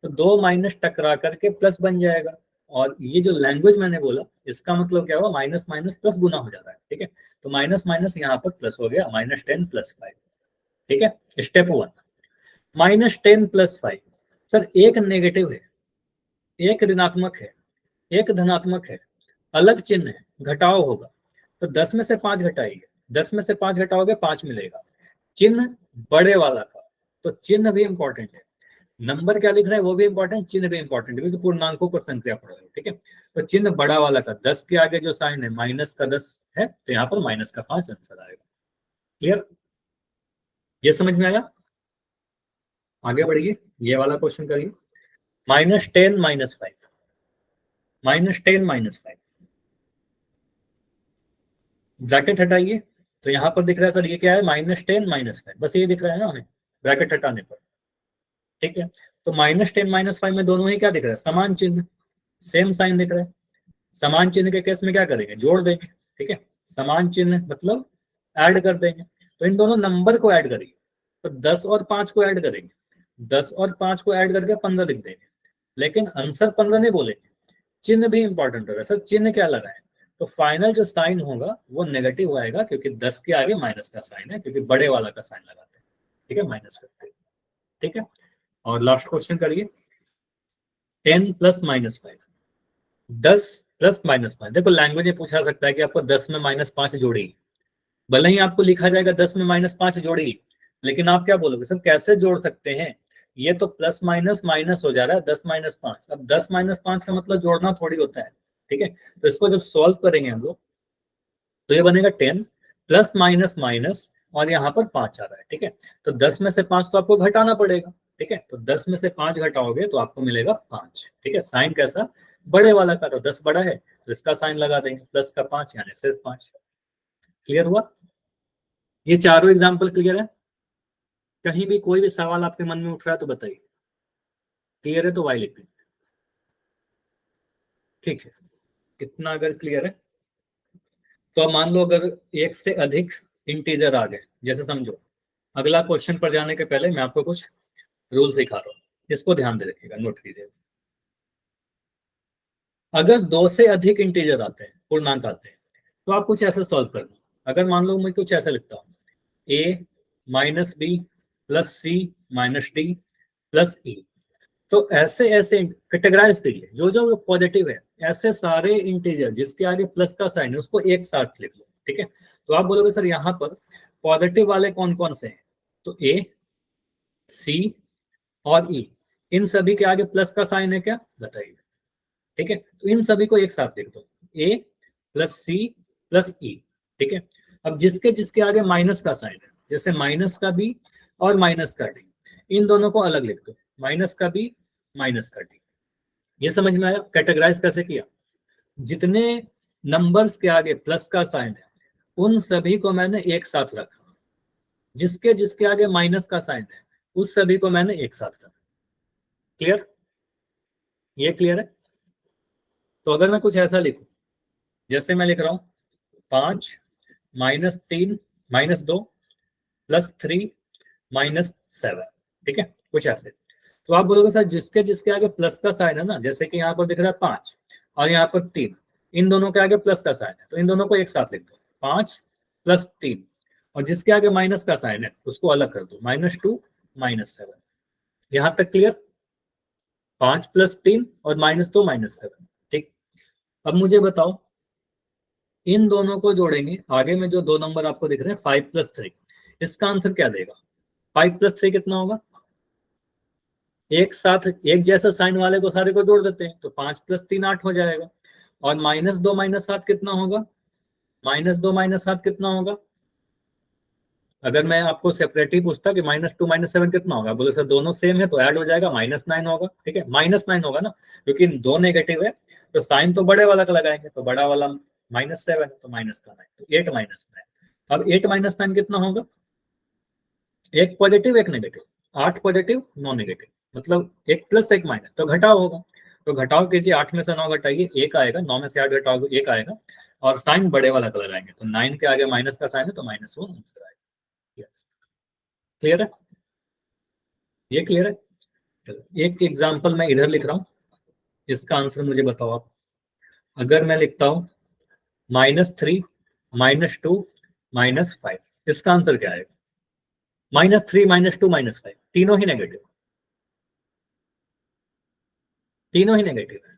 तो दो माइनस टकरा करके प्लस बन जाएगा। और ये जो लैंग्वेज मैंने बोला, इसका मतलब क्या हुआ, माइनस माइनस प्लस गुना हो जा रहा है, ठीक है। तो माइनस माइनस यहाँ पर प्लस हो गया, -10 + 5, ठीक है। स्टेप 1, -10 + 5। सर एक नेगेटिव है, एक ऋणात्मक है, एक धनात्मक है, अलग चिन्ह है, घटाव होगा। तो 10 में से 5 घटाइए, 10 में से 5 घटाओगे 5 मिलेगा, चिन्ह बड़े वाला का। तो चिन्ह भी इंपॉर्टेंट है, नंबर क्या लिख रहा है वो भी इंपॉर्टेंट, चिन्ह भी इंपॉर्टेंट है, क्योंकि पूर्णांकों पर संख्या पढ़ रहे हो, ठीक है। तो चिन्ह बड़ा वाला का, 10 के आगे जो साइन है -10 है, तो यहाँ पर -5 आंसर आएगा। क्लियर, ये समझ में आया? आगे बढ़िए, ये वाला क्वेश्चन करिए। -10 -5, -10 -5, ब्रैकेट हटाइए। तो यहाँ पर दिख रहा है सर ये क्या है, -10 -5, बस ये दिख रहा है ना हमें ब्रैकेट हटाने पर, ठीक है। तो -10 -5 में दोनों ही क्या दिख रहा है, समान चिन्ह, सेम साइन दिख रहा है। समान चिन्ह के केस में क्या करेंगे, जोड़ देंगे, ठीक है। समान चिन्ह मतलब ऐड कर देंगे, तो इन दोनों नंबर को ऐड करिए। तो 10 और 5 को ऐड करेंगे, 10 और 5 को ऐड करके 15 लिख देंगे, लेकिन आंसर 15 नहीं बोलेंगे, चिन्ह भी इंपॉर्टेंट होगा। सर चिन्ह क्या लगाए, तो फाइनल जो साइन होगा वो नेगेटिव आएगा, क्योंकि 10 के आगे माइनस का साइन है, क्योंकि बड़े वाला का साइन लगाते हैं, ठीक है, -50, ठीक है। और लास्ट क्वेश्चन करिए, 10 + -5, 10 + -5। देखो लैंग्वेज में पूछा सकता है कि आपको 10 में -5 जोड़ी, भले ही आपको लिखा जाएगा 10 में -5 जोड़ी, लेकिन आप क्या बोलोगे, सर कैसे जोड़ सकते हैं, ये तो प्लस माइनस माइनस हो जा रहा है, 10 - 5। अब 10 - 5 का मतलब जोड़ना थोड़ी होता है, ठीक है। तो इसको जब सॉल्व करेंगे हम लोग, तो ये बनेगा 10 प्लस माइनस माइनस, और यहाँ पर 5 आ रहा है, ठीक है। तो 10 में से 5 तो आपको घटाना पड़ेगा, ठीक है। तो 10 में से 5 घटाओगे तो आपको मिलेगा 5, ठीक है। साइन कैसा, बड़े वाला का, तो 10 बड़ा है तो इसका साइन लगा देंगे, प्लस का 5 यानी सिर्फ 5। क्लियर हुआ? ये चारों एग्जाम्पल क्लियर है? कहीं भी कोई भी सवाल आपके मन में उठ रहा है तो बताइए। क्लियर है तो वाई लिख दीजिए, ठीक है। इतना अगर क्लियर है तो अब मान लो अगर एक से अधिक इंटीजर आ गए, जैसे समझो, अगला क्वेश्चन पर जाने के पहले मैं आपको कुछ रूल सिखा रहा हूँ, इसको ध्यान दे रखिएगा, नोट कीजिएगा। अगर दो से अधिक इंटीजर आते हैं, पूर्णांक आते हैं, तो आप कुछ ऐसे सॉल्व करना। अगर मान लो मैं कुछ ऐसा लिखता हूँ, a - b + c - d + e, तो ऐसे ऐसे कैटेगराइज करिए, जो जो पॉजिटिव है, ऐसे सारे इंटीजर जिसके आगे प्लस का साइन है उसको एक साथ लिख लो, ठीक है। तो आप बोलोगे सर यहाँ पर पॉजिटिव वाले कौन कौन से हैं, तो a, c और e, इन सभी के आगे प्लस का साइन है क्या, बताइए, ठीक है। तो इन सभी को एक साथ लिख दो, a + c + e, ठीक है। अब जिसके जिसके आगे माइनस का साइन है, जैसे माइनस का b और माइनस का d, इन दोनों को अलग लिख दो, माइनस का b माइनस का d। ये समझ में आया कैटेगराइज कैसे किया? जितने नंबर्स के आगे प्लस का साइन है उन सभी को मैंने एक साथ रखा, जिसके जिसके आगे माइनस का साइन है उस सभी को मैंने एक साथ रखा। क्लियर? ये क्लियर है? तो अगर मैं कुछ ऐसा लिखूं, जैसे मैं लिख रहा हूं 5 -3 -2 +3 -7, ठीक है, कुछ ऐसे। तो आप बोलोगे सर जिसके जिसके आगे प्लस का साइन है ना, जैसे कि यहाँ पर दिख रहा है 5 और यहाँ पर 3, इन दोनों के आगे प्लस का साइन है, तो इन दोनों को एक साथ लिख दो, 5 + 3, और जिसके आगे माइनस का साइन है उसको अलग कर दो, -2 -7। यहाँ तक क्लियर? 5 + 3 और -2 -7, ठीक। अब मुझे बताओ, इन दोनों को जोड़ेंगे, आगे में जो दो नंबर आपको दिख रहे हैं 5 + 3, इसका आंसर क्या देगा? 5 + 3 कितना होगा? एक साथ एक जैसा साइन वाले को सारे को जोड़ देते हैं, तो 5 + 3 8 हो जाएगा। और -2 -7 कितना होगा? -2 -7 कितना होगा? अगर मैं आपको सेपरेटली पूछता कि -2 -7 कितना होगा, बोले सर दोनों सेम है तो ऐड हो जाएगा, -9 होगा, ठीक है, -9 होगा ना, क्योंकि दो नेगेटिव है तो साइन तो बड़े वाला का लगाएंगे, तो बड़ा वाला -7 तो माइनस का 9, तो 8 -9। अब 8 -9 कितना होगा? एक पॉजिटिव एक नेगेटिव, 8 पॉजिटिव 9 नेगेटिव, मतलब एक प्लस एक माइनस, तो घटाव होगा। तो घटाव कीजिए, 8 में से 9 घटाइए, 1 आएगा, 9 में से 8 घटाओगे 1 आएगा, और साइन बड़े वाला का लगाएंगे, तो 9 के आगे माइनस का साइन है तो -1 आंसर आएगा। यस, क्लियर है? ये क्लियर है? चलो एक एग्जांपल मैं इधर लिख रहा हूं, इसका आंसर मुझे बताओ आप। अगर मैं लिखता हूं -3 -2 -5, इसका आंसर क्या आएगा? -3 -2 -5, तीनों ही नेगेटिव, तीनों ही नेगेटिव है।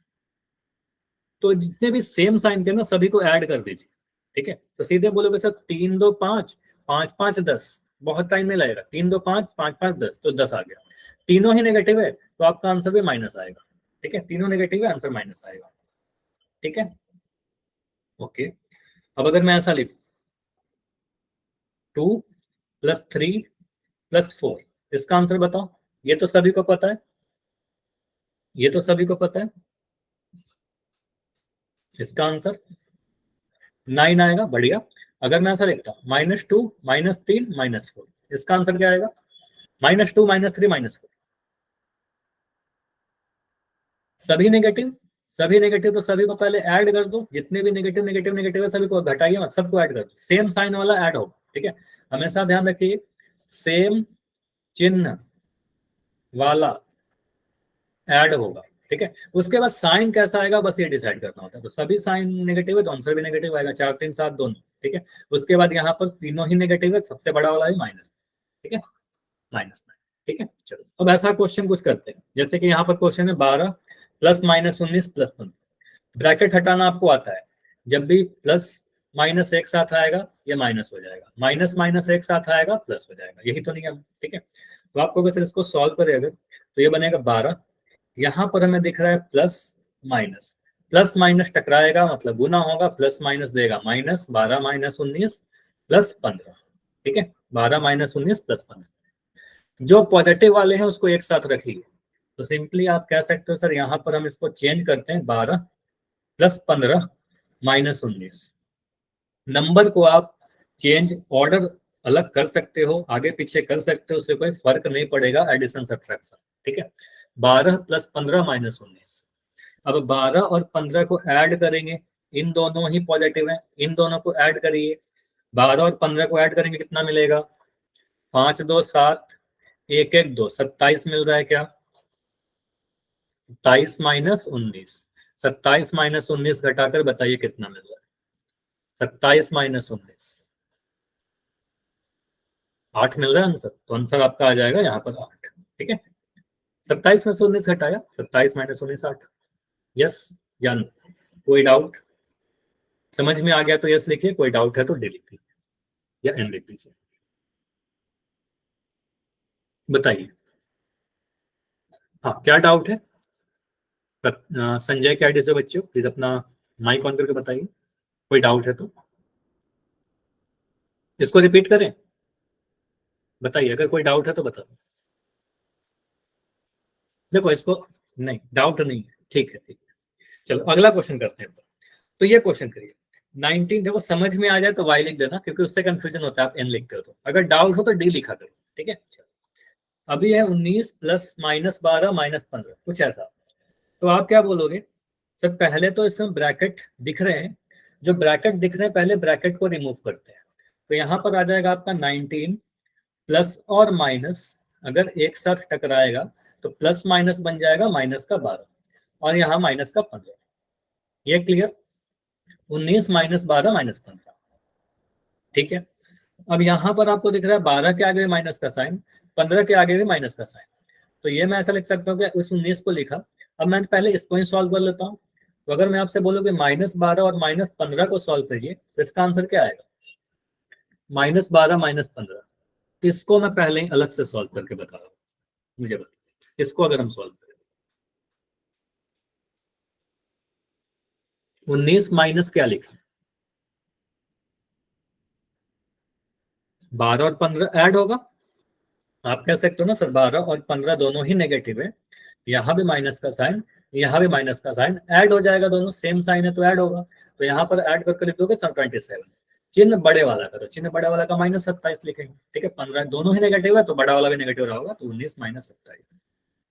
तो जितने भी सेम साइन के ना सभी को ऐड कर दीजिए, ठीक है? तो सीधे बोलोगे सर 3 2 5 5 5 10, बहुत टाइम नहीं लगेगा। 3 2 5 5 5 10, तो 10 आ गया। तीनों ही नेगेटिव है तो आपका आंसर भी माइनस आएगा, ठीक है? तीनों नेगेटिव है, आंसर माइनस आएगा, ठीक है? ओके, अब अगर मैं ऐसा लिखूं 2 + 3 + 4, इसका आंसर बताओ। ये तो सभी को पता है, ये तो सभी को पता है। इसका आंसर 9 आएगा, बढ़िया। अगर मैं ऐसा लिखता हूँ -2 -3 -4, इसका आंसर क्या आएगा? -2 -3 -4, सभी नेगेटिव, सभी नेगेटिव, तो सभी को पहले ऐड कर दो। जितने भी नेगेटिव नेगेटिव नेगेटिव है सभी को घटाइए मत, सबको ऐड कर दो। सेम साइन वाला ऐड हो, ठीक है? हमेशा ध्यान रखिए, सेम चिन्ह वाला ऐड होगा, ठीक है? उसके बाद साइन कैसा आएगा बस ये डिसाइड करना होता है। तो सभी साइन नेगेटिव है तो आंसर भी नेगेटिव आएगा, 4 3 7 दोनों, ठीक है? उसके बाद यहाँ पर तीनों ही नेगेटिव है, सबसे बड़ा वाला है माइनस, ठीक है? -9, ठीक है? चलो अब ऐसा क्वेश्चन कुछ करते हैं, जैसे कि यहाँ पर क्वेश्चन है 12 + -19 + 15। ब्रैकेट हटाना आपको आता है, जब भी प्लस माइनस एक साथ आएगा ये माइनस हो जाएगा, माइनस माइनस एक साथ आएगा प्लस हो जाएगा, यही तो नियम, ठीक है? तो आपको अगर इसको सॉल्व करें अगर, तो ये बनेगा 12, यहाँ पर हमें दिख रहा है प्लस माइनस, प्लस माइनस टकराएगा मतलब गुना होगा, प्लस माइनस देगा माइनस, 12 - 19 + 15, ठीक है? 12 - 19 + 15, जो पॉजिटिव वाले हैं उसको एक साथ रखिए। तो सिंपली आप कह सकते हो सर यहाँ पर हम इसको चेंज करते हैं, 12 + 15 - 19। नंबर को आप चेंज ऑर्डर अलग कर सकते हो, आगे पीछे कर सकते हो, उससे कोई फर्क नहीं पड़ेगा, एडिशन सब्ट्रैक्शन, ठीक है? 12 + 15 - 19। अब 12 और 15 को ऐड करेंगे, इन दोनों ही पॉजिटिव है, इन दोनों को ऐड करिए। 12 और 15 को ऐड करेंगे कितना मिलेगा? 5 2 7, 1 1 2, 27 मिल रहा है क्या? 27 - 19, 27 - 19 घटाकर बताइए कितना मिल रहा है? 27 - 19, 8 मिल रहा है आंसर, तो आंसर आपका आ जाएगा यहाँ पर 8, ठीक है? 27 में से 19 घटाया, 27 - 19 8। यस या नो? कोई डाउट? समझ में आ गया तो यस लिखिए, कोई डाउट है तो डी लिखिए या एन लिख दीजिए, बताइए। हाँ क्या डाउट है? संजय के आईडी से बच्चों प्लीज अपना माइक ऑन करके बताइए, कोई डाउट है तो। इसको रिपीट करें? बताइए, अगर कोई डाउट है तो बताओ। देखो इसको, नहीं डाउट नहीं है, ठीक है, ठीक है। चलो अगला क्वेश्चन करते हैं। तो ये क्वेश्चन करिए, 19, देखो समझ में आ जाए तो वाई लिख देना, क्योंकि उससे कंफ्यूजन होता है, आप एन लिखते हो तो। अगर डाउट हो तो डी लिखा करो, ठीक है? अभी है 19 + -12 - 15, कुछ ऐसा। तो आप क्या बोलोगे? सर पहले तो इसमें ब्रैकेट दिख रहे हैं, जो ब्रैकेट दिख रहे हैं पहले ब्रैकेट को रिमूव करते हैं। तो यहाँ पर आ जाएगा आपका 19 प्लस और माइनस, अगर एक साथ टकराएगा तो प्लस माइनस बन जाएगा माइनस का 12 और यहाँ माइनस का 15। ये क्लियर? 19 - 12 - 15, ठीक है? अब यहाँ पर आपको दिख रहा है 12 के आगे भी माइनस का साइन, 15 के आगे भी माइनस का साइन। तो ये मैं ऐसा लिख सकता हूँ कि उस 19 को लिखा। अब मैं पहले इसको ही सॉल्व कर लेता हूँ। तो अगर मैं आपसे बोलूँ कि -12 और -15 को सॉल्व करिए तो इसका आंसर क्या आएगा? -12 -15। इसको मैं पहले ही अलग से सॉल्व करके बता रहा हूँ, मुझे बताइए इसको अगर हम सॉल्व करें, 19 माइनस क्या लिखा? 12 और 15 ऐड होगा। आप कह सकते हो ना सर 12 और 15 दोनों ही नेगेटिव है, यहाँ भी माइनस का साइन, यहाँ भी माइनस का साइन, ऐड हो जाएगा, दोनों सेम साइन है तो ऐड होगा। तो यहाँ पर ऐड करके लिख दोगे 27। चिन्ह बड़े वाला करो, चिन्ह बड़े वाला का -27 लिखेंगे, ठीक है? 15 दोनों ही नेगेटिव है तो बड़ा वाला भी नेगेटिव रहा होगा, तो 19 - 27।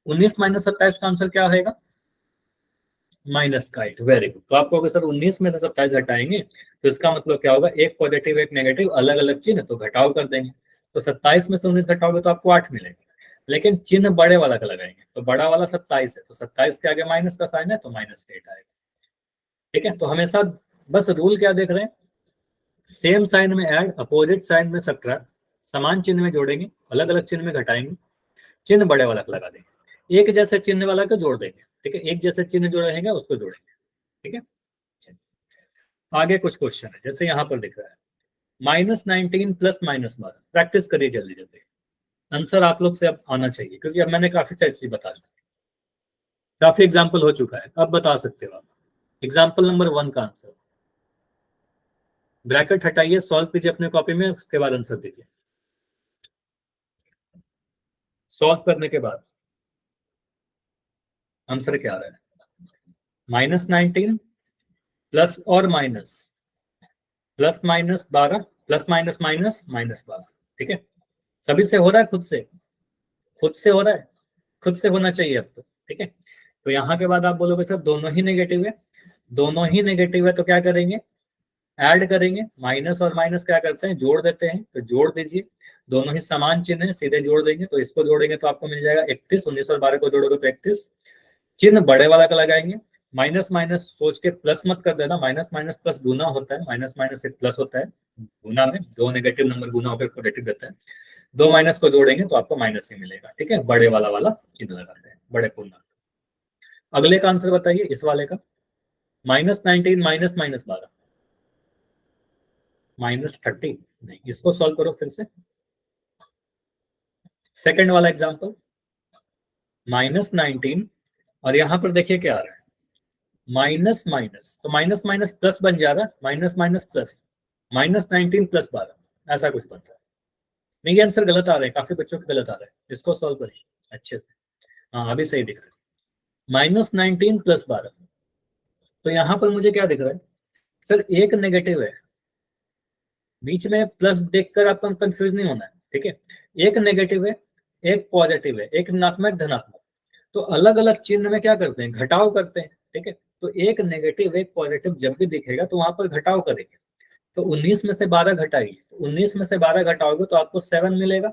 19 - 27 का आंसर क्या रहेगा? -8। Very good. तो आपको अगर सर 19 में से 27 हटाएंगे तो इसका मतलब क्या होगा? एक पॉजिटिव एक नेगेटिव, अलग अलग चिन्ह, तो घटाव कर देंगे। तो 27 में से 19 घटाओगे तो आपको 8 मिलेगा, लेकिन चिन्ह बड़े वाला का लगाएंगे तो बड़ा वाला 27 है, तो 27 के आगे माइनस का साइन है तो -8 आएगा। ठीक है, तो हमेशा बस रूल क्या देख रहे हैं, सेम साइन में ऐड, अपोजिट साइन में सब्ट्रैक्ट, समान चिन्ह में जोड़ेंगे, अलग अलग चिन्ह में घटाएंगे, चिन्ह बड़े वाला का लगा देंगे, एक जैसे चिन्ह वाला को जोड़ देंगे। ठीक है, एक जैसे चिन्ह जो रहेगा उसको जोड़ेंगे। ठीक है, आगे कुछ क्वेश्चन है, जैसे यहाँ पर दिख रहा है -19 प्लस -12। प्रैक्टिस करिए जल्दी जल्दी, आंसर आप लोग से अब आना चाहिए, क्योंकि अब मैंने काफी सारी चीज बता दी, काफी एग्जाम्पल हो चुका है, अब बता सकते हो आप। एग्जाम्पल नंबर 1 का आंसर, ब्रैकेट हटाइए, सॉल्व कीजिए अपने कॉपी में, उसके बाद आंसर दीजिए। सॉल्व करने के बाद आंसर क्या आ रहा है, -19 प्लस और माइनस, प्लस -12 प्लस -12। ठीक है, सभी से हो रहा है, खुद से हो रहा है, खुद से होना चाहिए अब तो। ठीक है, तो यहाँ के बाद आप बोलोगे सर दोनों ही नेगेटिव है, दोनों ही नेगेटिव है तो क्या करेंगे, ऐड करेंगे, माइनस और माइनस क्या करते हैं, जोड़ देते हैं, तो जोड़ दीजिए, दोनों ही समान चिन्ह है, सीधे जोड़ देंगे, तो इसको जोड़ेंगे तो आपको मिल जाएगा 31, 19 और 12 को जोड़ोगे तो 31, चिन्ह बड़े वाला का लगाएंगे, माइनस माइनस सोच के प्लस मत कर देना, माइनस माइनस प्लस गुना होता है, माइनस माइनस से प्लस होता है, गुना में दो नेगेटिव नंबर गुना होकर पॉजिटिव देता है, दो माइनस को जोड़ेंगे तो आपको माइनस ही मिलेगा। ठीक है, बड़े वाला चिन्ह लगाते हैं, बड़े पूर्णांक। अगले का आंसर बताइए, इस वाले का, -19 माइनस -12 -30, नहीं, इसको सॉल्व करो फिर से। सेकंड वाला एग्जांपल, -19 और यहां पर देखिए क्या आ रहा है, माइनस माइनस, तो माइनस माइनस प्लस बन जा रहा है, माइनस माइनस प्लस, -19 प्लस 12, ऐसा कुछ बनता है। नहीं, ये आंसर गलत आ रहे हैं, काफी बच्चों के गलत आ रहे हैं, इसको सॉल्व करिए अच्छे से। हाँ, अभी सही दिख रहा है, -19 प्लस 12, तो यहाँ पर मुझे क्या दिख रहा है, सर एक नेगेटिव है, बीच में प्लस देखकर आपको कंफ्यूज नहीं होना है। ठीक है, एक नेगेटिव है, एक पॉजिटिव है, एक ऋणात्मक धनात्मक, तो अलग अलग चिन्ह में क्या करते हैं, घटाव करते हैं। ठीक है, तो एक नेगेटिव एक पॉजिटिव जब भी दिखेगा तो वहां पर घटाव करेंगे, तो 19 में से 12 घटाइए, तो 19 में से 12 घटाओगे तो आपको 7 मिलेगा।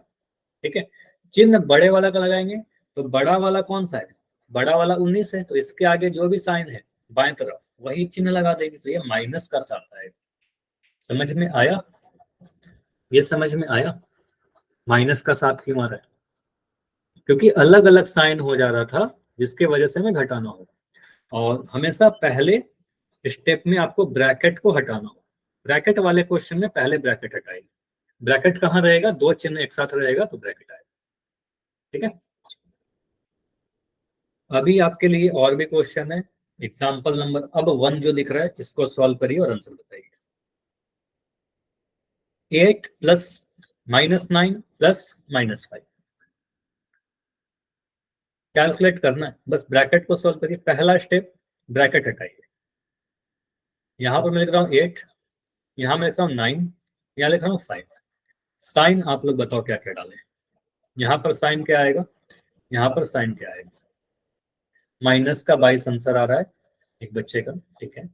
ठीक है, चिन्ह बड़े वाला का लगाएंगे, तो बड़ा वाला कौन सा है, बड़ा वाला 19 है, तो इसके आगे जो भी साइन है बाएं तरफ वही चिन्ह लगा देंगे, तो ये माइनस का साथ आएगा। समझ में आया, ये समझ में आया, माइनस का साथ क्यों आ रहा है, क्योंकि अलग अलग साइन हो जा रहा था जिसके वजह से हमें घटाना होगा, और हमेशा पहले स्टेप में आपको ब्रैकेट को हटाना होगा। ब्रैकेट वाले क्वेश्चन में पहले ब्रैकेट हटाएंगे, ब्रैकेट कहाँ रहेगा, दो चिन्ह एक साथ रहेगा तो ब्रैकेट आएगा। ठीक है, अभी आपके लिए और भी क्वेश्चन है, एग्जाम्पल नंबर अब 1 जो दिख रहा है इसको सॉल्व करिए और आंसर बताइए। 8 प्लस -9 प्लस -5 कैलकुलेट करना है, बस ब्रैकेट को सॉल्व करिए, पहला स्टेप ब्रैकेट हटाइए, यहां पर मैं लिख रहा हूँ 8, यहां मैं लिख रहा हूँ 9, यहाँ लिख रहा हूँ 5, साइन आप लोग बताओ क्या क्या डालें, यहाँ पर साइन क्या आएगा, यहाँ पर साइन क्या आएगा, माइनस का 22 आंसर आ रहा है एक बच्चे का। ठीक है,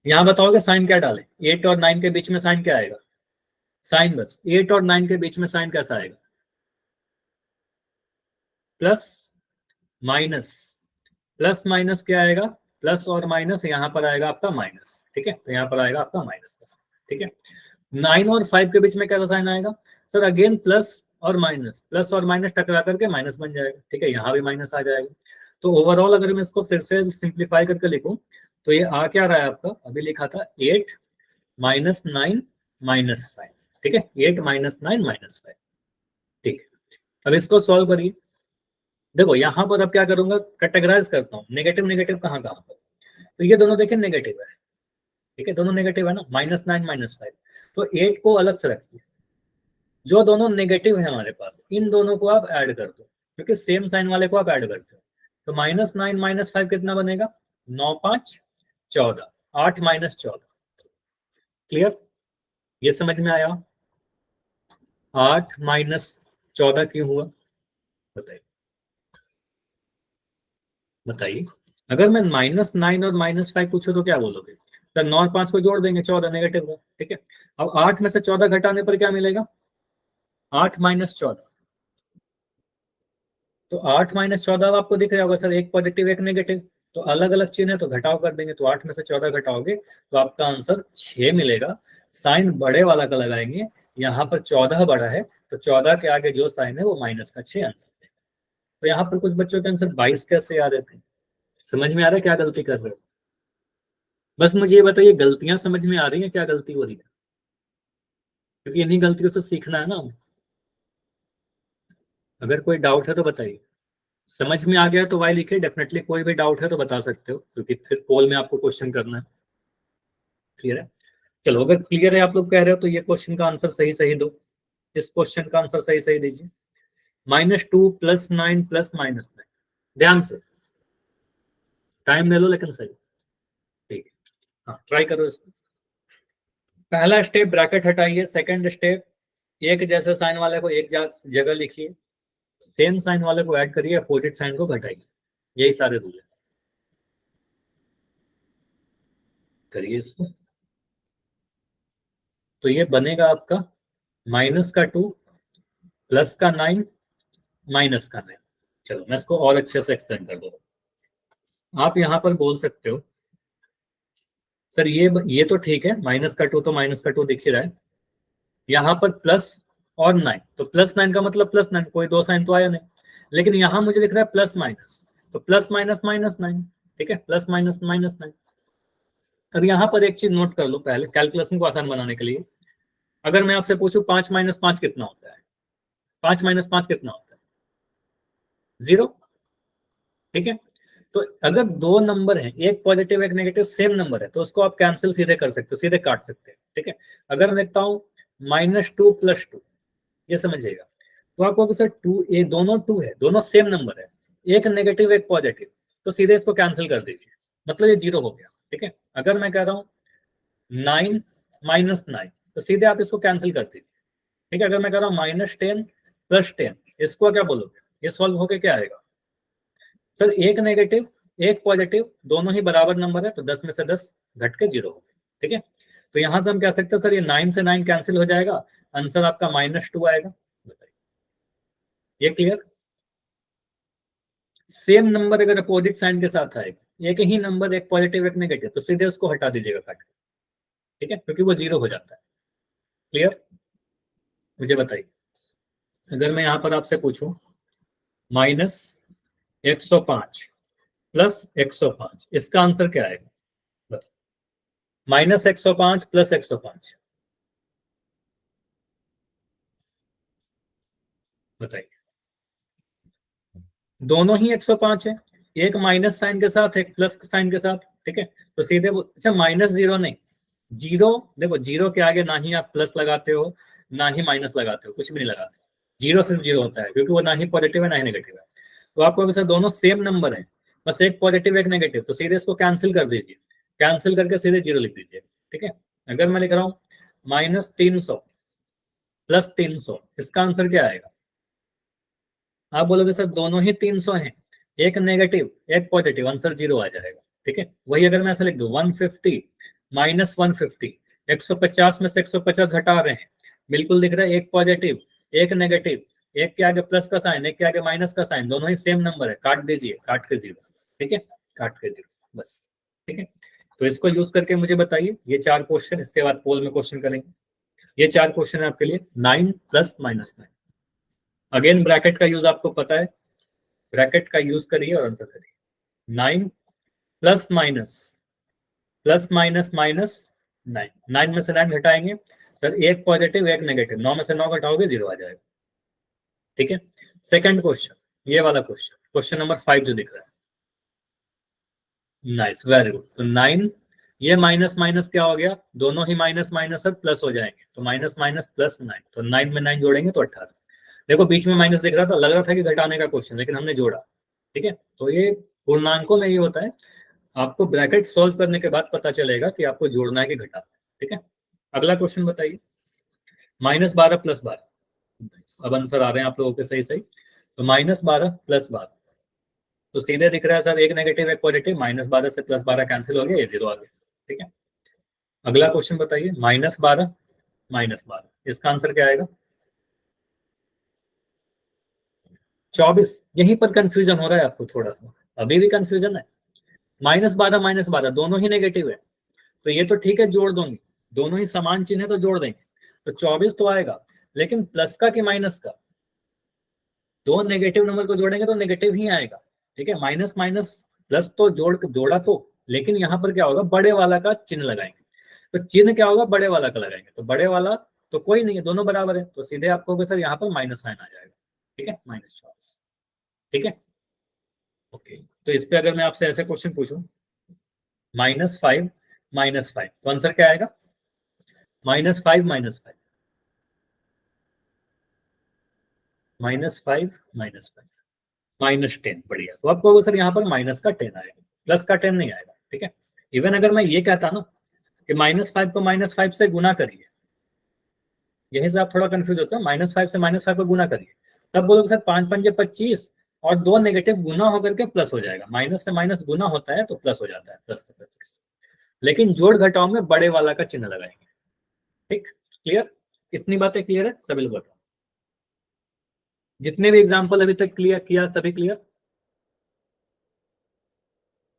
यहाँ बताओगे साइन क्या डालें, 8 और 9 के बीच में साइन क्या आएगा, साइन बस 8 और 9 के बीच में साइन कैसा आएगा, प्लस माइनस, प्लस माइनस क्या आएगा, प्लस और माइनस, यहाँ पर आएगा आपका माइनस। ठीक है, तो यहाँ पर आएगा आपका माइनस का साइन। ठीक है, 9 और 5 के बीच में क्या साइन आएगा, सर अगेन प्लस और माइनस, प्लस और माइनस टकरा करके माइनस बन जाएगा। ठीक है, यहाँ भी माइनस आ जाएगा, तो ओवरऑल अगर मैं इसको फिर से सिंप्लीफाई करके लिखूं तो ये आ क्या रहा है आपका, अभी लिखा था 8 -9 -5। ठीक है, 8 -9 -5। ठीक है, अब इसको सॉल्व करिए, देखो यहाँ पर अब क्या करूंगा, कैटेगराइज करता हूँ, नेगेटिव नेगेटिव कहाँ कहाँ पर, तो ये दोनों देखिए नेगेटिव है। ठीक है, दोनों नेगेटिव है ना, -9 -5, तो 8 को अलग से रखिए, जो दोनों नेगेटिव है हमारे पास इन दोनों को आप ऐड कर दो, क्योंकि सेम साइन वाले को आप ऐड करते हो, तो -9 -5 कितना बनेगा, 9 5 14, 8 -14। क्लियर, ये समझ में आया, 8 -14 क्यों हुआ, बताइए बताइए, अगर मैं -9 और -5 पूछूं तो क्या बोलोगे, तो 9 और 5 को जोड़ देंगे, 14 नेगेटिव है। ठीक है, अब 8 में से 14 घटाने पर क्या मिलेगा, 8 माइनस 14, तो 8 माइनस 14 आपको दिख रहा होगा सर, एक पॉजिटिव एक नेगेटिव, तो अलग अलग चिन्ह है तो घटाव कर देंगे, तो 8 में से 14 घटाओगे तो आपका आंसर 6 मिलेगा। साइन बड़े वाला का लगाएंगे, यहाँ पर 14 बड़ा है तो 14 के आगे जो साइन है वो माइनस का 6 आंसर है। तो यहाँ पर कुछ बच्चों के आंसर 22 कैसे आ रहे थे? समझ में आ रहा है क्या गलती कर रहे हो? बस मुझे ये बताइए, गलतियां समझ में आ रही है, क्या गलती हो रही है? क्योंकि इन्हीं गलतियों से सीखना है ना। अगर कोई डाउट है तो बताइए। समझ में आ गया तो वाई लिखिए डेफिनेटली, कोई भी डाउट है तो बता सकते हो, क्योंकि फिर पोल में आपको क्वेश्चन करना है। क्लियर है? चलो, अगर क्लियर है आप लोग कह रहे हो तो ये क्वेश्चन का आंसर सही सही दो। इस क्वेश्चन का आंसर सही सही दीजिए। -2 + 9 + -9, ध्यान से, टाइम ले लो लेकिन सही। ठीक है, हाँ ट्राई करो इसको। पहला स्टेप ब्रैकेट हटाइए, सेकंड स्टेप एक जैसे साइन वाले को एक जगह लिखिए, सेम साइन वाले को ऐड करिए, अपोजिट साइन को घटाइए। यही सारे रूल है, करिए इसको। तो ये बनेगा आपका -2 + 9 -9। चलो मैं इसको और अच्छे से एक्सप्लेन कर दूँ। आप यहाँ पर बोल सकते हो सर ये तो ठीक है, -2 तो -2 दिख ही रहा है, यहाँ पर प्लस और 9, तो +9 का मतलब +9, कोई दो साइन तो आया नहीं, लेकिन यहाँ मुझे दिख रहा है प्लस माइनस, तो प्लस माइनस -9। ठीक है, प्लस माइनस -9। अब यहाँ पर एक चीज नोट कर लो पहले, कैलकुलेशन को आसान बनाने के लिए। अगर मैं आपसे पूछूं 5 - 5 कितना होता है, 5 - 5 कितना होता है? 0। ठीक है, तो अगर दो नंबर हैं, एक पॉजिटिव एक नेगेटिव, सेम नंबर है, तो उसको आप कैंसिल सीधे कर सकते हो, सीधे काट सकते हैं। ठीक है, अगर मैं देखता हूँ -2 + 2, ये समझिएगा, तो आपको सर 2, ये दोनों 2 है, दोनों सेम नंबर है, एक नेगेटिव एक पॉजिटिव, तो सीधे इसको कैंसिल कर दीजिए, मतलब ये 0 हो गया। ठीक है, अगर मैं कह रहा हूँ 9 - 9, तो सीधे आप इसको कैंसिल कर दीजिए। ठीक है, अगर मैं कह रहा हूँ -10 + 10, इसको क्या बोलोगे? ये सॉल्व होके क्या आएगा सर? एक नेगेटिव एक पॉजिटिव, दोनों ही बराबर नंबर है, तो 10 में से 10 घट के 0 हो गए। ठीक है, तो यहां से हम कह सकते हैं सर ये 9 से 9 कैंसिल हो जाएगा, आंसर आपका -2 आएगा। बताइए, ये क्लियर? सेम नंबर अगर अपोजिट साइन के साथ आएगा, एक ही नंबर, एक पॉजिटिव एक नेगेटिव, तो सीधे उसको हटा दीजिएगा काट के। ठीक है, क्योंकि वो 0 हो जाता है। क्लियर? मुझे बताइए, अगर मैं यहां पर आपसे पूछूं -105 + 105, इसका आंसर क्या आएगा? बताओ, -105 + 105, बताइए। दोनों ही 105 है, एक माइनस साइन के साथ एक प्लस साइन के साथ। ठीक है, तो सीधे वो, अच्छा -0 नहीं, 0, देखो 0 के आगे ना ही आप प्लस लगाते हो ना ही माइनस लगाते हो, कुछ भी नहीं लगाते, 0 सिर्फ 0 होता है, क्योंकि वो ना ही पॉजिटिव है ना ही नेगेटिव है। तो आपको अगर दोनों सेम नंबर है, बस एक पॉजिटिव एक नेगेटिव, तो सीधे इसको कैंसिल कर दीजिए, कैंसिल करके सीधे 0 लिख दीजिए। ठीक है, अगर मैं लिख रहा हूँ -300 + 300, इसका आंसर क्या आएगा? आप बोलोगे सर दोनों ही 300 हैं, एक नेगेटिव एक पॉजिटिव, आंसर 0 आ जाएगा। ठीक है, वही अगर मैं ऐसा लिख दूं 150 - 150, 150 में से 150 घटा रहे हैं, बिल्कुल दिख रहा है, एक पॉजिटिव एक नेगेटिव, एक के आगे प्लस का साइन एक के आगे माइनस का साइन, दोनों ही सेम नंबर है, काट दीजिए, काट के 0। ठीक है, काट के 0 बस। ठीक है, तो इसको यूज करके मुझे बताइए ये 4 क्वेश्चन, इसके बाद पोल में क्वेश्चन करेंगे। ये 4 क्वेश्चन है आपके लिए, 9 + -9। अगेन ब्रैकेट का यूज आपको पता है, ब्रैकेट का यूज करिए और आंसर करिए। 9 + -9, 9 में से 9 घटाएंगे सर, एक पॉजिटिव एक नेगेटिव, 9 में से 9 घटाओगे 0 आ जाएगा। ठीक है, सेकंड क्वेश्चन, ये वाला क्वेश्चन, क्वेश्चन नंबर 5 जो दिख रहा है। Nice, very good. तो 9, ये माइनस माइनस क्या हो गया, दोनों ही माइनस माइनस अब प्लस हो जाएंगे, तो माइनस माइनस +9, तो 9 में 9 जोड़ेंगे तो 18। देखो बीच में माइनस दिख रहा था, लग रहा था कि घटाने का क्वेश्चन, लेकिन हमने जोड़ा। ठीक है, तो ये पूर्णांकों में ये होता है, आपको ब्रैकेट सॉल्व करने के बाद पता चलेगा कि आपको जोड़ना है कि घटाना है। ठीक है, अगला क्वेश्चन बताइए। -12 + 12, अब आंसर आ रहे हैं आप लोगों के सही सही। तो -12 + 12, तो सीधे दिख रहा है सर, एक नेगेटिव एक पॉजिटिव, -12 से +12 कैंसिल हो गया, ये 0 आ गया। ठीक है, अगला क्वेश्चन बताइए, -12 - 12, इसका आंसर क्या आएगा? 24, यहीं पर कंफ्यूजन हो रहा है आपको थोड़ा सा, अभी भी कंफ्यूजन है। -12 दोनों ही नेगेटिव है, तो ये तो ठीक है, जोड़ दूंगी, दोनों ही समान चिन्ह है तो जोड़ देंगे, तो 24 तो आएगा, लेकिन प्लस का कि माइनस का, दो नेगेटिव नंबर को जोड़ेंगे तो नेगेटिव ही आएगा, ठीक है। माइनस माइनस प्लस तो जोड़ा तो, लेकिन यहाँ पर क्या होगा, बड़े वाला का चिन्ह लगाएंगे, तो चिन्ह क्या होगा, बड़े वाला का लगाएंगे, तो बड़े वाला तो कोई नहीं है, दोनों बराबर है, तो सीधे आपको होगा सर यहाँ पर माइनस साइन आ जाएगा, ठीक है, -24, ठीक है। ओके, तो इस पे अगर मैं आपसे ऐसे क्वेश्चन पूछूं, -5 -5, तो आंसर क्या आएगा, -5 -5 -5 -5 -10, बढ़िया। तो आपको होगा सर यहाँ पर माइनस का 10 आएगा, प्लस का 10 नहीं आएगा, ठीक है। इवन अगर मैं ये कहता ना कि -5 को -5 से गुना करिए, यही से आप थोड़ा कंफ्यूज होते हैं, -5 से -5 को गुना करिए, तब बोलोगे सर 5 पंजे 25 और दो नेगेटिव गुना होकर के प्लस हो जाएगा, माइनस से माइनस गुना होता है तो प्लस हो जाता है, प्लस का 25, लेकिन जोड़ घटाव में बड़े वाला का चिन्ह लगाएंगे, ठीक, क्लियर, इतनी बातें क्लियर है सभी लोग, बताओ, जितने भी एग्जाम्पल अभी तक क्लियर किया तभी क्लियर।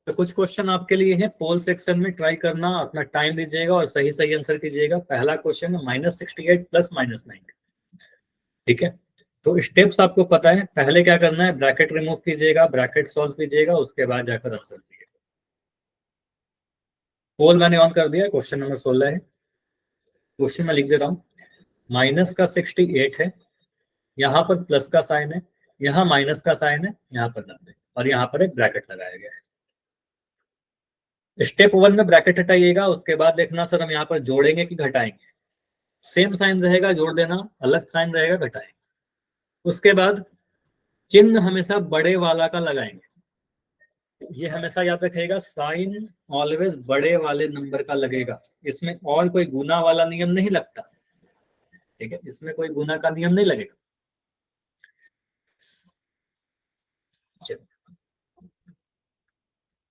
तो कुछ क्वेश्चन आपके लिए है, पोल सेक्शन में ट्राई करना, अपना टाइम दीजिएगा और सही सही आंसर कीजिएगा। पहला क्वेश्चन है -68 + -90, ठीक है। तो स्टेप्स आपको पता है, पहले क्या करना है, ब्रैकेट रिमूव कीजिएगा, ब्रैकेट सॉल्व कीजिएगा, उसके बाद जाकर आंसर दीजिएगा। पोल मैंने ऑन कर दिया, क्वेश्चन नंबर 16 है, क्वेश्चन में लिख देता हूँ, माइनस का 68 है, यहाँ पर प्लस का साइन है, यहाँ माइनस का साइन है, यहाँ पर 90, और यहाँ पर एक ब्रैकेट लगाया गया है। स्टेप 1 में ब्रैकेट हटाइएगा, उसके बाद देखना सर हम यहाँ पर जोड़ेंगे कि घटाएंगे, सेम साइन रहेगा जोड़ देना, अलग साइन रहेगा घटाएंगे। उसके बाद चिन्ह हमेशा बड़े वाला का लगाएंगे, ये हमेशा याद रखिएगा, साइन ऑलवेज बड़े वाले नंबर का लगेगा, इसमें और कोई गुना वाला नियम नहीं लगता, ठीक है, इसमें कोई गुना का नियम नहीं लगेगा।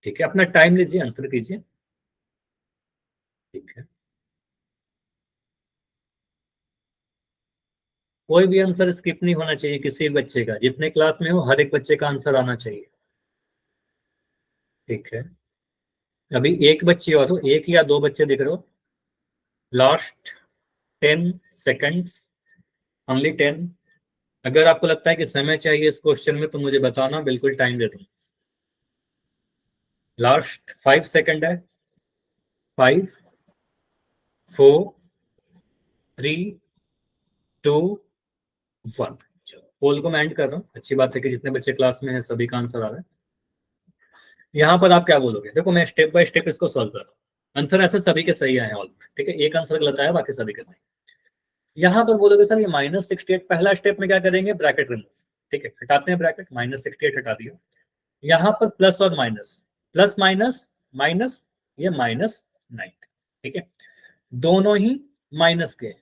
ठीक है, अपना टाइम लीजिए, आंसर कीजिए, ठीक है। कोई भी आंसर स्किप नहीं होना चाहिए किसी बच्चे का, जितने क्लास में हो हर एक बच्चे का आंसर आना चाहिए, ठीक है। अभी एक बच्चे हो तो एक या दो बच्चे दिख रहे हो, लास्ट 10 सेकेंड्स, ओनली 10। अगर आपको लगता है कि समय चाहिए इस क्वेश्चन में तो मुझे बताना, बिल्कुल टाइम दे दूँ। लास्ट 5 सेकेंड है, 5 4 3 2 1। पोल को मैं एंड कर रहा हूँ, अच्छी बात है कि जितने बच्चे क्लास में हैं सभी का आंसर आ रहा है। यहाँ पर आप क्या बोलोगे, देखो मैं स्टेप बाय स्टेप इसको सॉल्व कर रहा हूँ, आंसर ऐसे सभी के सही आए हैं ऑलमोस्ट, ठीक है, एक आंसर गलत आया, बाकी सभी के सही। यहाँ पर बोलोगे सर ये -68, पहला स्टेप में क्या करेंगे, ब्रैकेट रिमूव, ठीक है, हटाते हैं ब्रैकेट, -68 हटा दिया, यहाँ पर प्लस और माइनस, प्लस माइनस माइनस, ये -9, ठीक है, दोनों ही माइनस के,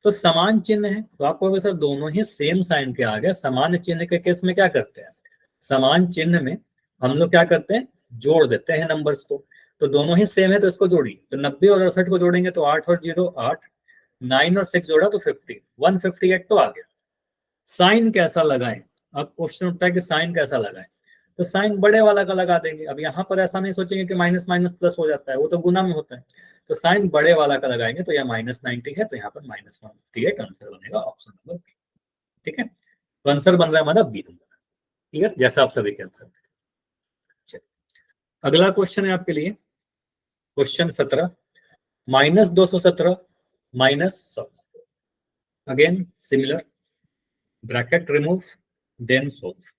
तो समान चिन्ह है, तो आपको सर दोनों ही सेम साइन के आ गए। समान चिन्ह के केस में क्या करते हैं, समान चिन्ह में हम लोग क्या करते हैं, जोड़ देते हैं नंबर्स को, तो दोनों ही सेम है तो इसको जोड़िए, तो 90 और 68 को जोड़ेंगे तो 8 और 0 8, 9 और 6 जोड़ा तो 50, 158 तो आ गया। साइन कैसा लगाएं, अब क्वेश्चन उठता है कि साइन कैसा लगाएं, तो साइन बड़े वाला का लगा देंगे। अब यहाँ पर ऐसा नहीं सोचेंगे कि माइनस माइनस प्लस हो जाता है, वो तो गुना में होता है, तो साइन बड़े वाला का लगाएंगे, तो यह -90 है, तो यहाँ पर -158 आंसर बनेगा, ऑप्शन नंबर बी, ठीक है। तो आंसर बन रहा है हमारा बी नंबर, क्लियर, जैसा आप सभी के आंसर। अगला क्वेश्चन है आपके लिए, question 17, -217 -100, again similar, bracket remove then solve.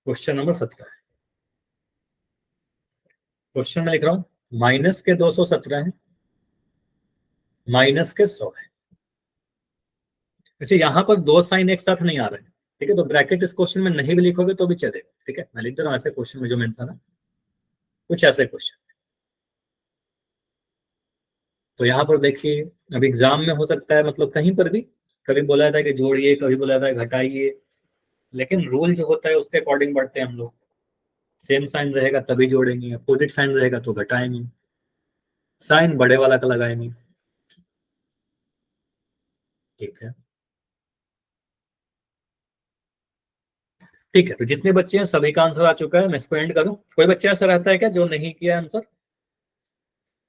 Question number 17 है, क्वेश्चन में लिख रहा हूं, माइनस के 217 है, माइनस के 100 है। अच्छा, यहाँ पर दो साइन एक साथ नहीं आ रहे हैं, ठीक है, तो ब्रैकेट इस क्वेश्चन में नहीं भी लिखोगे तो भी चलेगा, ठीक है, मैं लिख दे रहा हूँ ऐसे क्वेश्चन में जो मेंशन है, कुछ ऐसे क्वेश्चन। तो यहाँ पर देखिए, अब एग्जाम में हो सकता है, मतलब कहीं पर भी कभी बोला जाता है कि जोड़िए, कभी बोला जाता है घटाइए, लेकिन रूल जो होता है उसके अकॉर्डिंग बढ़ते हैं हम लोग। सेम साइन रहेगा तभी जोड़ेंगे, अपोजिट साइन रहेगा तो घटाएंगे, साइन बड़े वाला का लगाएंगे, ठीक है। ठीक है, तो जितने बच्चे हैं सभी का आंसर आ चुका है, मैं इसको एंड करूं। कोई बच्चा ऐसा रहता है क्या जो नहीं किया आंसर?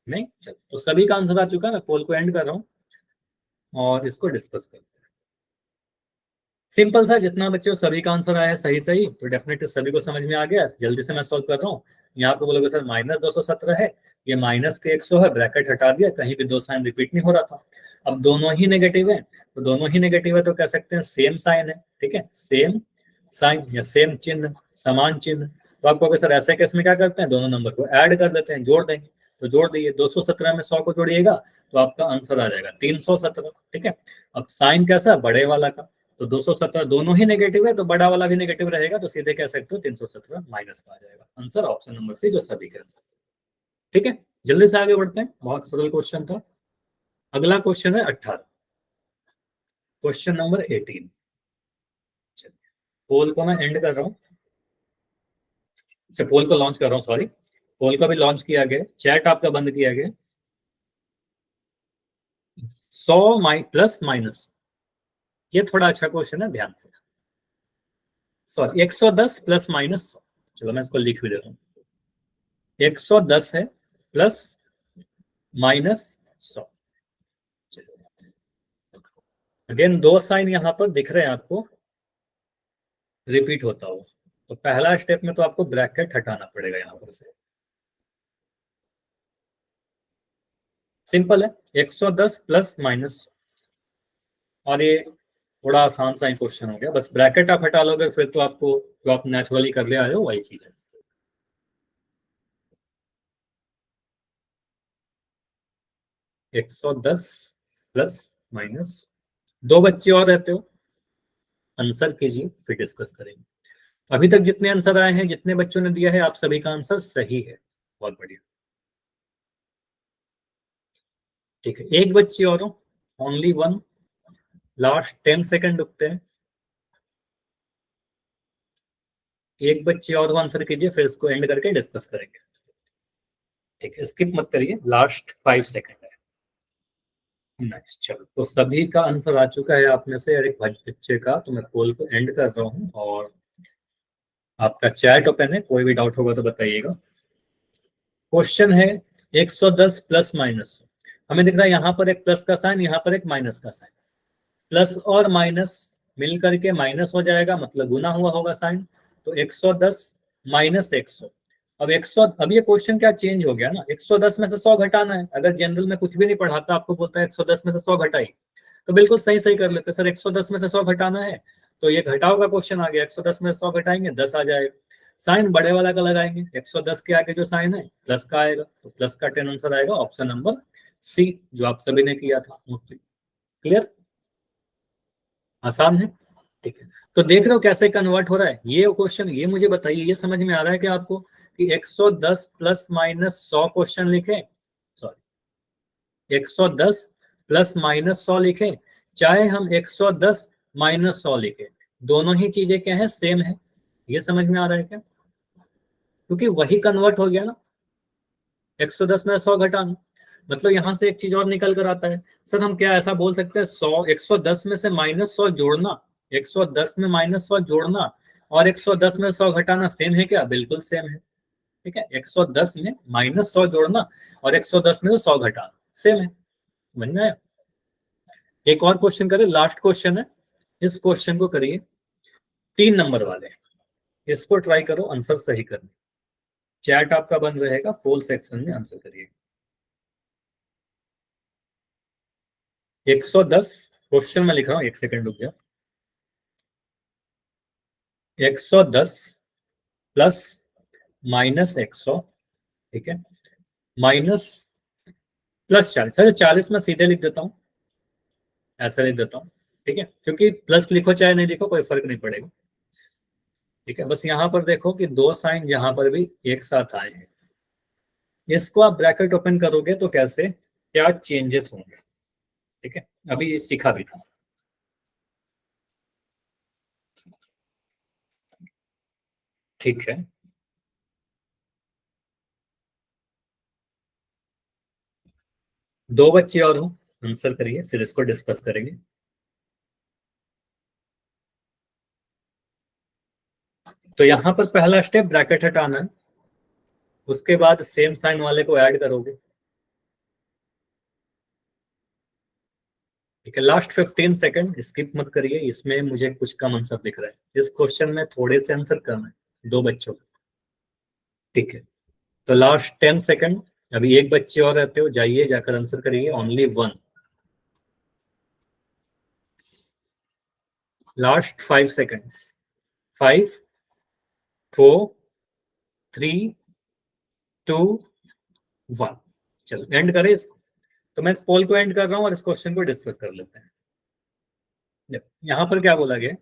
नहीं, चलो तो सभी का आंसर आ चुका है, मैं पोल को एंड कर रहा हूं और इसको डिस्कस करते हैं। सिंपल सा, जितना बच्चे हो सभी का आंसर आया है सही सही, तो डेफिनेटली सभी को समझ में आ गया। जल्दी से मैं सॉल्व कर रहा हूँ। यहाँ पे बोलोगे सर -217 है, ये माइनस के 100 है, ब्रैकेट हटा दिया, कहीं भी दो साइन रिपीट नहीं हो रहा था। अब दोनों ही नेगेटिव है, तो दोनों ही नेगेटिव है तो कह सकते हैं सेम साइन है। ठीक है, सेम साइन या सेम चिन्ह, समान चिन्ह। तो आपको अगर सर ऐसे केस में क्या करते हैं, दोनों नंबर को ऐड कर देते हैं, जोड़ देंगे। तो जोड़ दिए, 217 में 100 को जोड़िएगा तो आपका आंसर आ जाएगा 317। ठीक है, अब साइन कैसा, बड़े वाला का, तो 217 दोनों ही नेगेटिव है तो बड़ा वाला भी नेगेटिव रहेगा, तो सीधे कह सकते हो 317 माइनस का आ जाएगा आंसर, ऑप्शन नंबर सी जो सभी के आंसर। ठीक है, जल्दी से आगे बढ़ते हैं, बहुत सरल क्वेश्चन था। अगला क्वेश्चन है 18, क्वेश्चन नंबर 18। पोल को मैं एंड कर रहा हूँ, अच्छा पोल को लॉन्च कर रहा हूँ, सॉरी, पोल को भी लॉन्च किया गया, चैट आपका बंद किया गया। 100 प्लस माइनस, ये थोड़ा अच्छा क्वेश्चन है, ध्यान से। सॉरी, 110 प्लस माइनस 100, चलो मैं इसको लिख भी दे रहा हूँ। 110 है प्लस माइनस 100। अगेन दो साइन यहां पर दिख रहे हैं आपको, रिपीट होता हो, तो पहला स्टेप में तो आपको ब्रैकेट हटाना पड़ेगा यहां पर से। सिंपल है, 110 प्लस माइनस, और ये थोड़ा आसान सा क्वेश्चन हो गया, बस ब्रैकेट आप हटा लोगे फिर तो आपको जो आप नेचुरली कर ले आए हो वही चीज है। एक सौ दस प्लस माइनस, दो बच्चे और रहते हो, आंसर कीजिए फिर डिस्कस करेंगे। अभी तक जितने आंसर आए हैं, जितने बच्चों ने दिया है, आप सभी का आंसर सही है, बहुत बढ़िया। ठीक है, एक बच्चे और, ओनली वन, लास्ट 10 सेकेंड रुकते हैं। एक बच्चे और आंसर कीजिए, फिर इसको एंड करके डिस्कस करेंगे। ठीक है, स्किप मत करिए, लास्ट 5 सेकेंड है। नेक्स्ट, चलो तो सभी का आंसर आ चुका है आप में से, और एक बच्चे का, तो मैं पोल को एंड कर रहा हूँ और आपका चैट ओपन है, कोई भी डाउट होगा तो बताइएगा। क्वेश्चन है 110 प्लस माइनस, हमें दिख रहा है यहाँ पर एक प्लस का साइन, यहाँ पर एक माइनस का साइन, प्लस और माइनस मिल करके माइनस हो जाएगा, मतलब गुना हुआ होगा साइन, तो 110 माइनस 100। अब 100, अब ये क्वेश्चन क्या चेंज हो गया ना, 110 में से 100 घटाना है। अगर जनरल में कुछ भी नहीं पढ़ाता, आपको बोलता है 110 में से 100 घटाई, तो बिल्कुल सही सही कर लेते सर, 110 में से 100 घटाना है, तो ये घटाव का क्वेश्चन आ गया, 110 में से 100 घटाएंगे 10 आ जाएगा। साइन बड़े वाला का लगाएंगे, 110 के आगे जो साइन है प्लस का आएगा, तो प्लस का 10 आंसर आएगा, ऑप्शन नंबर सी जो आप सभी ने किया था। क्लियर, आसान है। ठीक है, तो देख रहे हो कैसे कन्वर्ट हो रहा है ये क्वेश्चन, ये मुझे बताइए, ये समझ में आ रहा है कि आपको कि 110 प्लस माइनस 100 क्वेश्चन लिखे, सॉरी 110 प्लस माइनस 100 लिखे, चाहे हम 110 माइनस 100 लिखे, दोनों ही चीजें क्या है, सेम है। ये समझ में आ रहा है क्या, क्योंकि वही कन्वर्ट हो गया ना, 110 में 100 घटाना, मतलब यहां से एक चीज और निकल कर आता है। सर हम क्या ऐसा बोल सकते हैं, 110 में से -100 जोड़ना, 110 में -100 जोड़ना और 110 में 100 घटाना सेम है क्या, बिल्कुल सेम है। ठीक है, 110 में -100 जोड़ना और 110 में 100 घटाना सेम है, समझ में आया। एक और क्वेश्चन करें, लास्ट क्वेश्चन है, इस क्वेश्चन को करिए, 3 नंबर वाले, इसको ट्राई करो आंसर सही करने। चैट आपका बंद रहेगा, पोल सेक्शन में आंसर करिए। 110 क्वेश्चन में लिख रहा हूँ, 1 सेकंड रुक जाओ। 110 प्लस माइनस 100, ठीक है, माइनस प्लस 40, सर 40 में सीधे लिख देता हूँ, ऐसा लिख देता हूँ। ठीक है, क्योंकि प्लस लिखो चाहे नहीं लिखो कोई फर्क नहीं पड़ेगा। ठीक है, बस यहाँ पर देखो कि दो साइन यहाँ पर भी एक साथ आए हैं, इसको आप ब्रैकेट ओपन करोगे तो कैसे क्या चेंजेस होंगे। ठीक है, अभी ये सीखा भी था। ठीक है, दो बच्चे और हो, आंसर करिए फिर इसको डिस्कस करेंगे। तो यहाँ पर पहला स्टेप ब्रैकेट हटाना है, उसके बाद सेम साइन वाले को ऐड करोगे। ठीक है, लास्ट 15 सेकंड स्किप मत करिए, इसमें मुझे कुछ कम आंसर दिख रहा है, इस क्वेश्चन में थोड़े से आंसर कम है 2 बच्चों का। ठीक है, तो लास्ट 10 सेकंड, अभी एक बच्चे और रहते हो, जाइए जाकर आंसर करिए, ओनली 1। Last 5 seconds, 5 4 3 2 1। चलो एंड करें इसको। तो मैं इस पोल को एंड कर रहा हूं और इस क्वेश्चन को डिस्कस कर लेते हैं। यहाँ पर क्या बोला गया,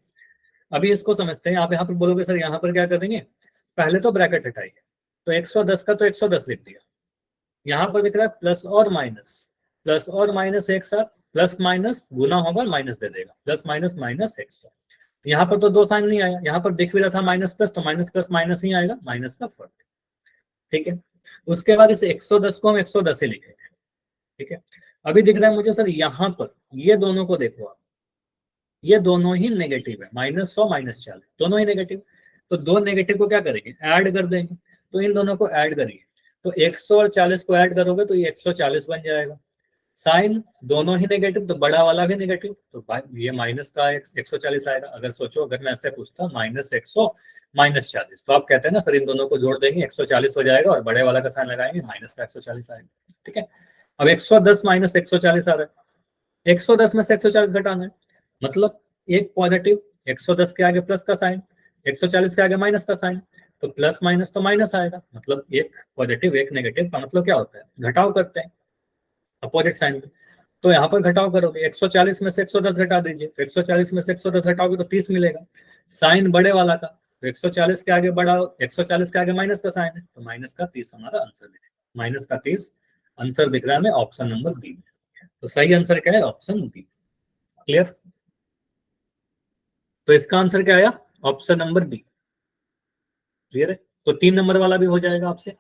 अभी इसको समझते हैं। आप यहाँ पर बोलोगे सर यहाँ पर क्या कर देंगे, पहले तो ब्रैकेट हटाइए, तो 110 का तो 110 लिख दिया। यहाँ पर दिख रहा है प्लस और माइनस एक साथ, प्लस माइनस गुना होगा, माइनस दे देगा, प्लस माइनस माइनस 100। यहाँ पर तो 2 साइन नहीं आया, यहाँ पर दिख भी रहा था माइनस प्लस, तो माइनस प्लस माइनस ही आएगा, माइनस का फर्क। ठीक है, उसके बाद इस 110 को हम 110 ही लिखेंगे। ठीक है, अभी दिख रहा है मुझे सर यहाँ पर ये दोनों को देखो आप, ये दोनों ही नेगेटिव है, -100 -40 दोनों ही नेगेटिव। तो 2 नेगेटिव को क्या करेंगे, ऐड कर देंगे। तो इन दोनों को ऐड करिए, तो 100 और 40 को ऐड करोगे तो ये 140 बन जाएगा। साइन दोनों ही नेगेटिव, तो बड़ा वाला भी नेगेटिव, तो ये माइनस का 140 आएगा। अगर सोचो, अगर मैं ऐसे पूछता -100 -40, तो आप कहते हैं ना सर इन दोनों को जोड़ देंगे 140 हो जाएगा, और बड़े वाला का साइन लगाएंगे, माइनस का 140 आएगा। ठीक है, अब 110 - 140 आ रहा है, 110 में से 140 घटाना है, मतलब एक पॉजिटिव, 110 के आगे प्लस का साइन, 140 के आगे माइनस का साइन, तो प्लस माइनस तो माइनस आएगा, मतलब एक पॉजिटिव एक नेगेटिव का मतलब क्या होता है, घटाव करते हैं अपोजिट साइन में। तो यहाँ पर घटाव करोगे, 140 में से 110 घटा दीजिए, तो 140 में से 110 घटाओगे तो 30 मिलेगा। साइन बड़े वाला का, तो 140 के आगे बड़ा, 140 के आगे माइनस का साइन है, तो माइनस का 30 हमारा आंसर मिलेगा। माइनस का 30 आंसर दिख रहा है हमें ऑप्शन नंबर बी में। तो सही आंसर क्या है, ऑप्शन बी। क्लियर, तो इसका आंसर क्या आया, ऑप्शन नंबर बी। क्लियर है, तो 3 नंबर वाला भी हो जाएगा आपसे।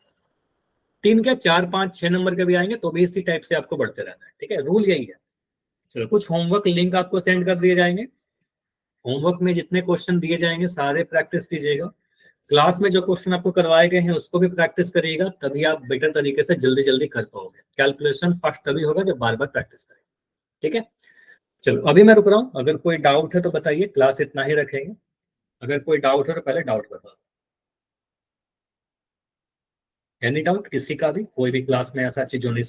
3 क्या 4 5 6 नंबर के भी आएंगे, तो भी इसी टाइप से आपको बढ़ते रहना है। ठीक है, रूल यही है। चलो, कुछ होमवर्क लिंक आपको सेंड कर दिए जाएंगे, होमवर्क में जितने क्वेश्चन दिए जाएंगे सारे प्रैक्टिस कीजिएगा। क्लास में जो क्वेश्चन आपको करवाए गए हैं उसको भी प्रैक्टिस करिएगा, तभी आप बेटर तरीके से जल्दी जल्दी कर पाओगे। कैलकुलेशन फास्ट तभी होगा जब बार बार प्रैक्टिस करेंगे। ठीक है, चलो अभी मैं रुक रहा हूँ, अगर कोई डाउट है तो बताइए, क्लास इतना ही रखेंगे। अगर कोई डाउट है तो पहले डाउट बताओ। एनी डाउट किसी का भी, कोई भी क्लास में ऐसा चीज जो नहीं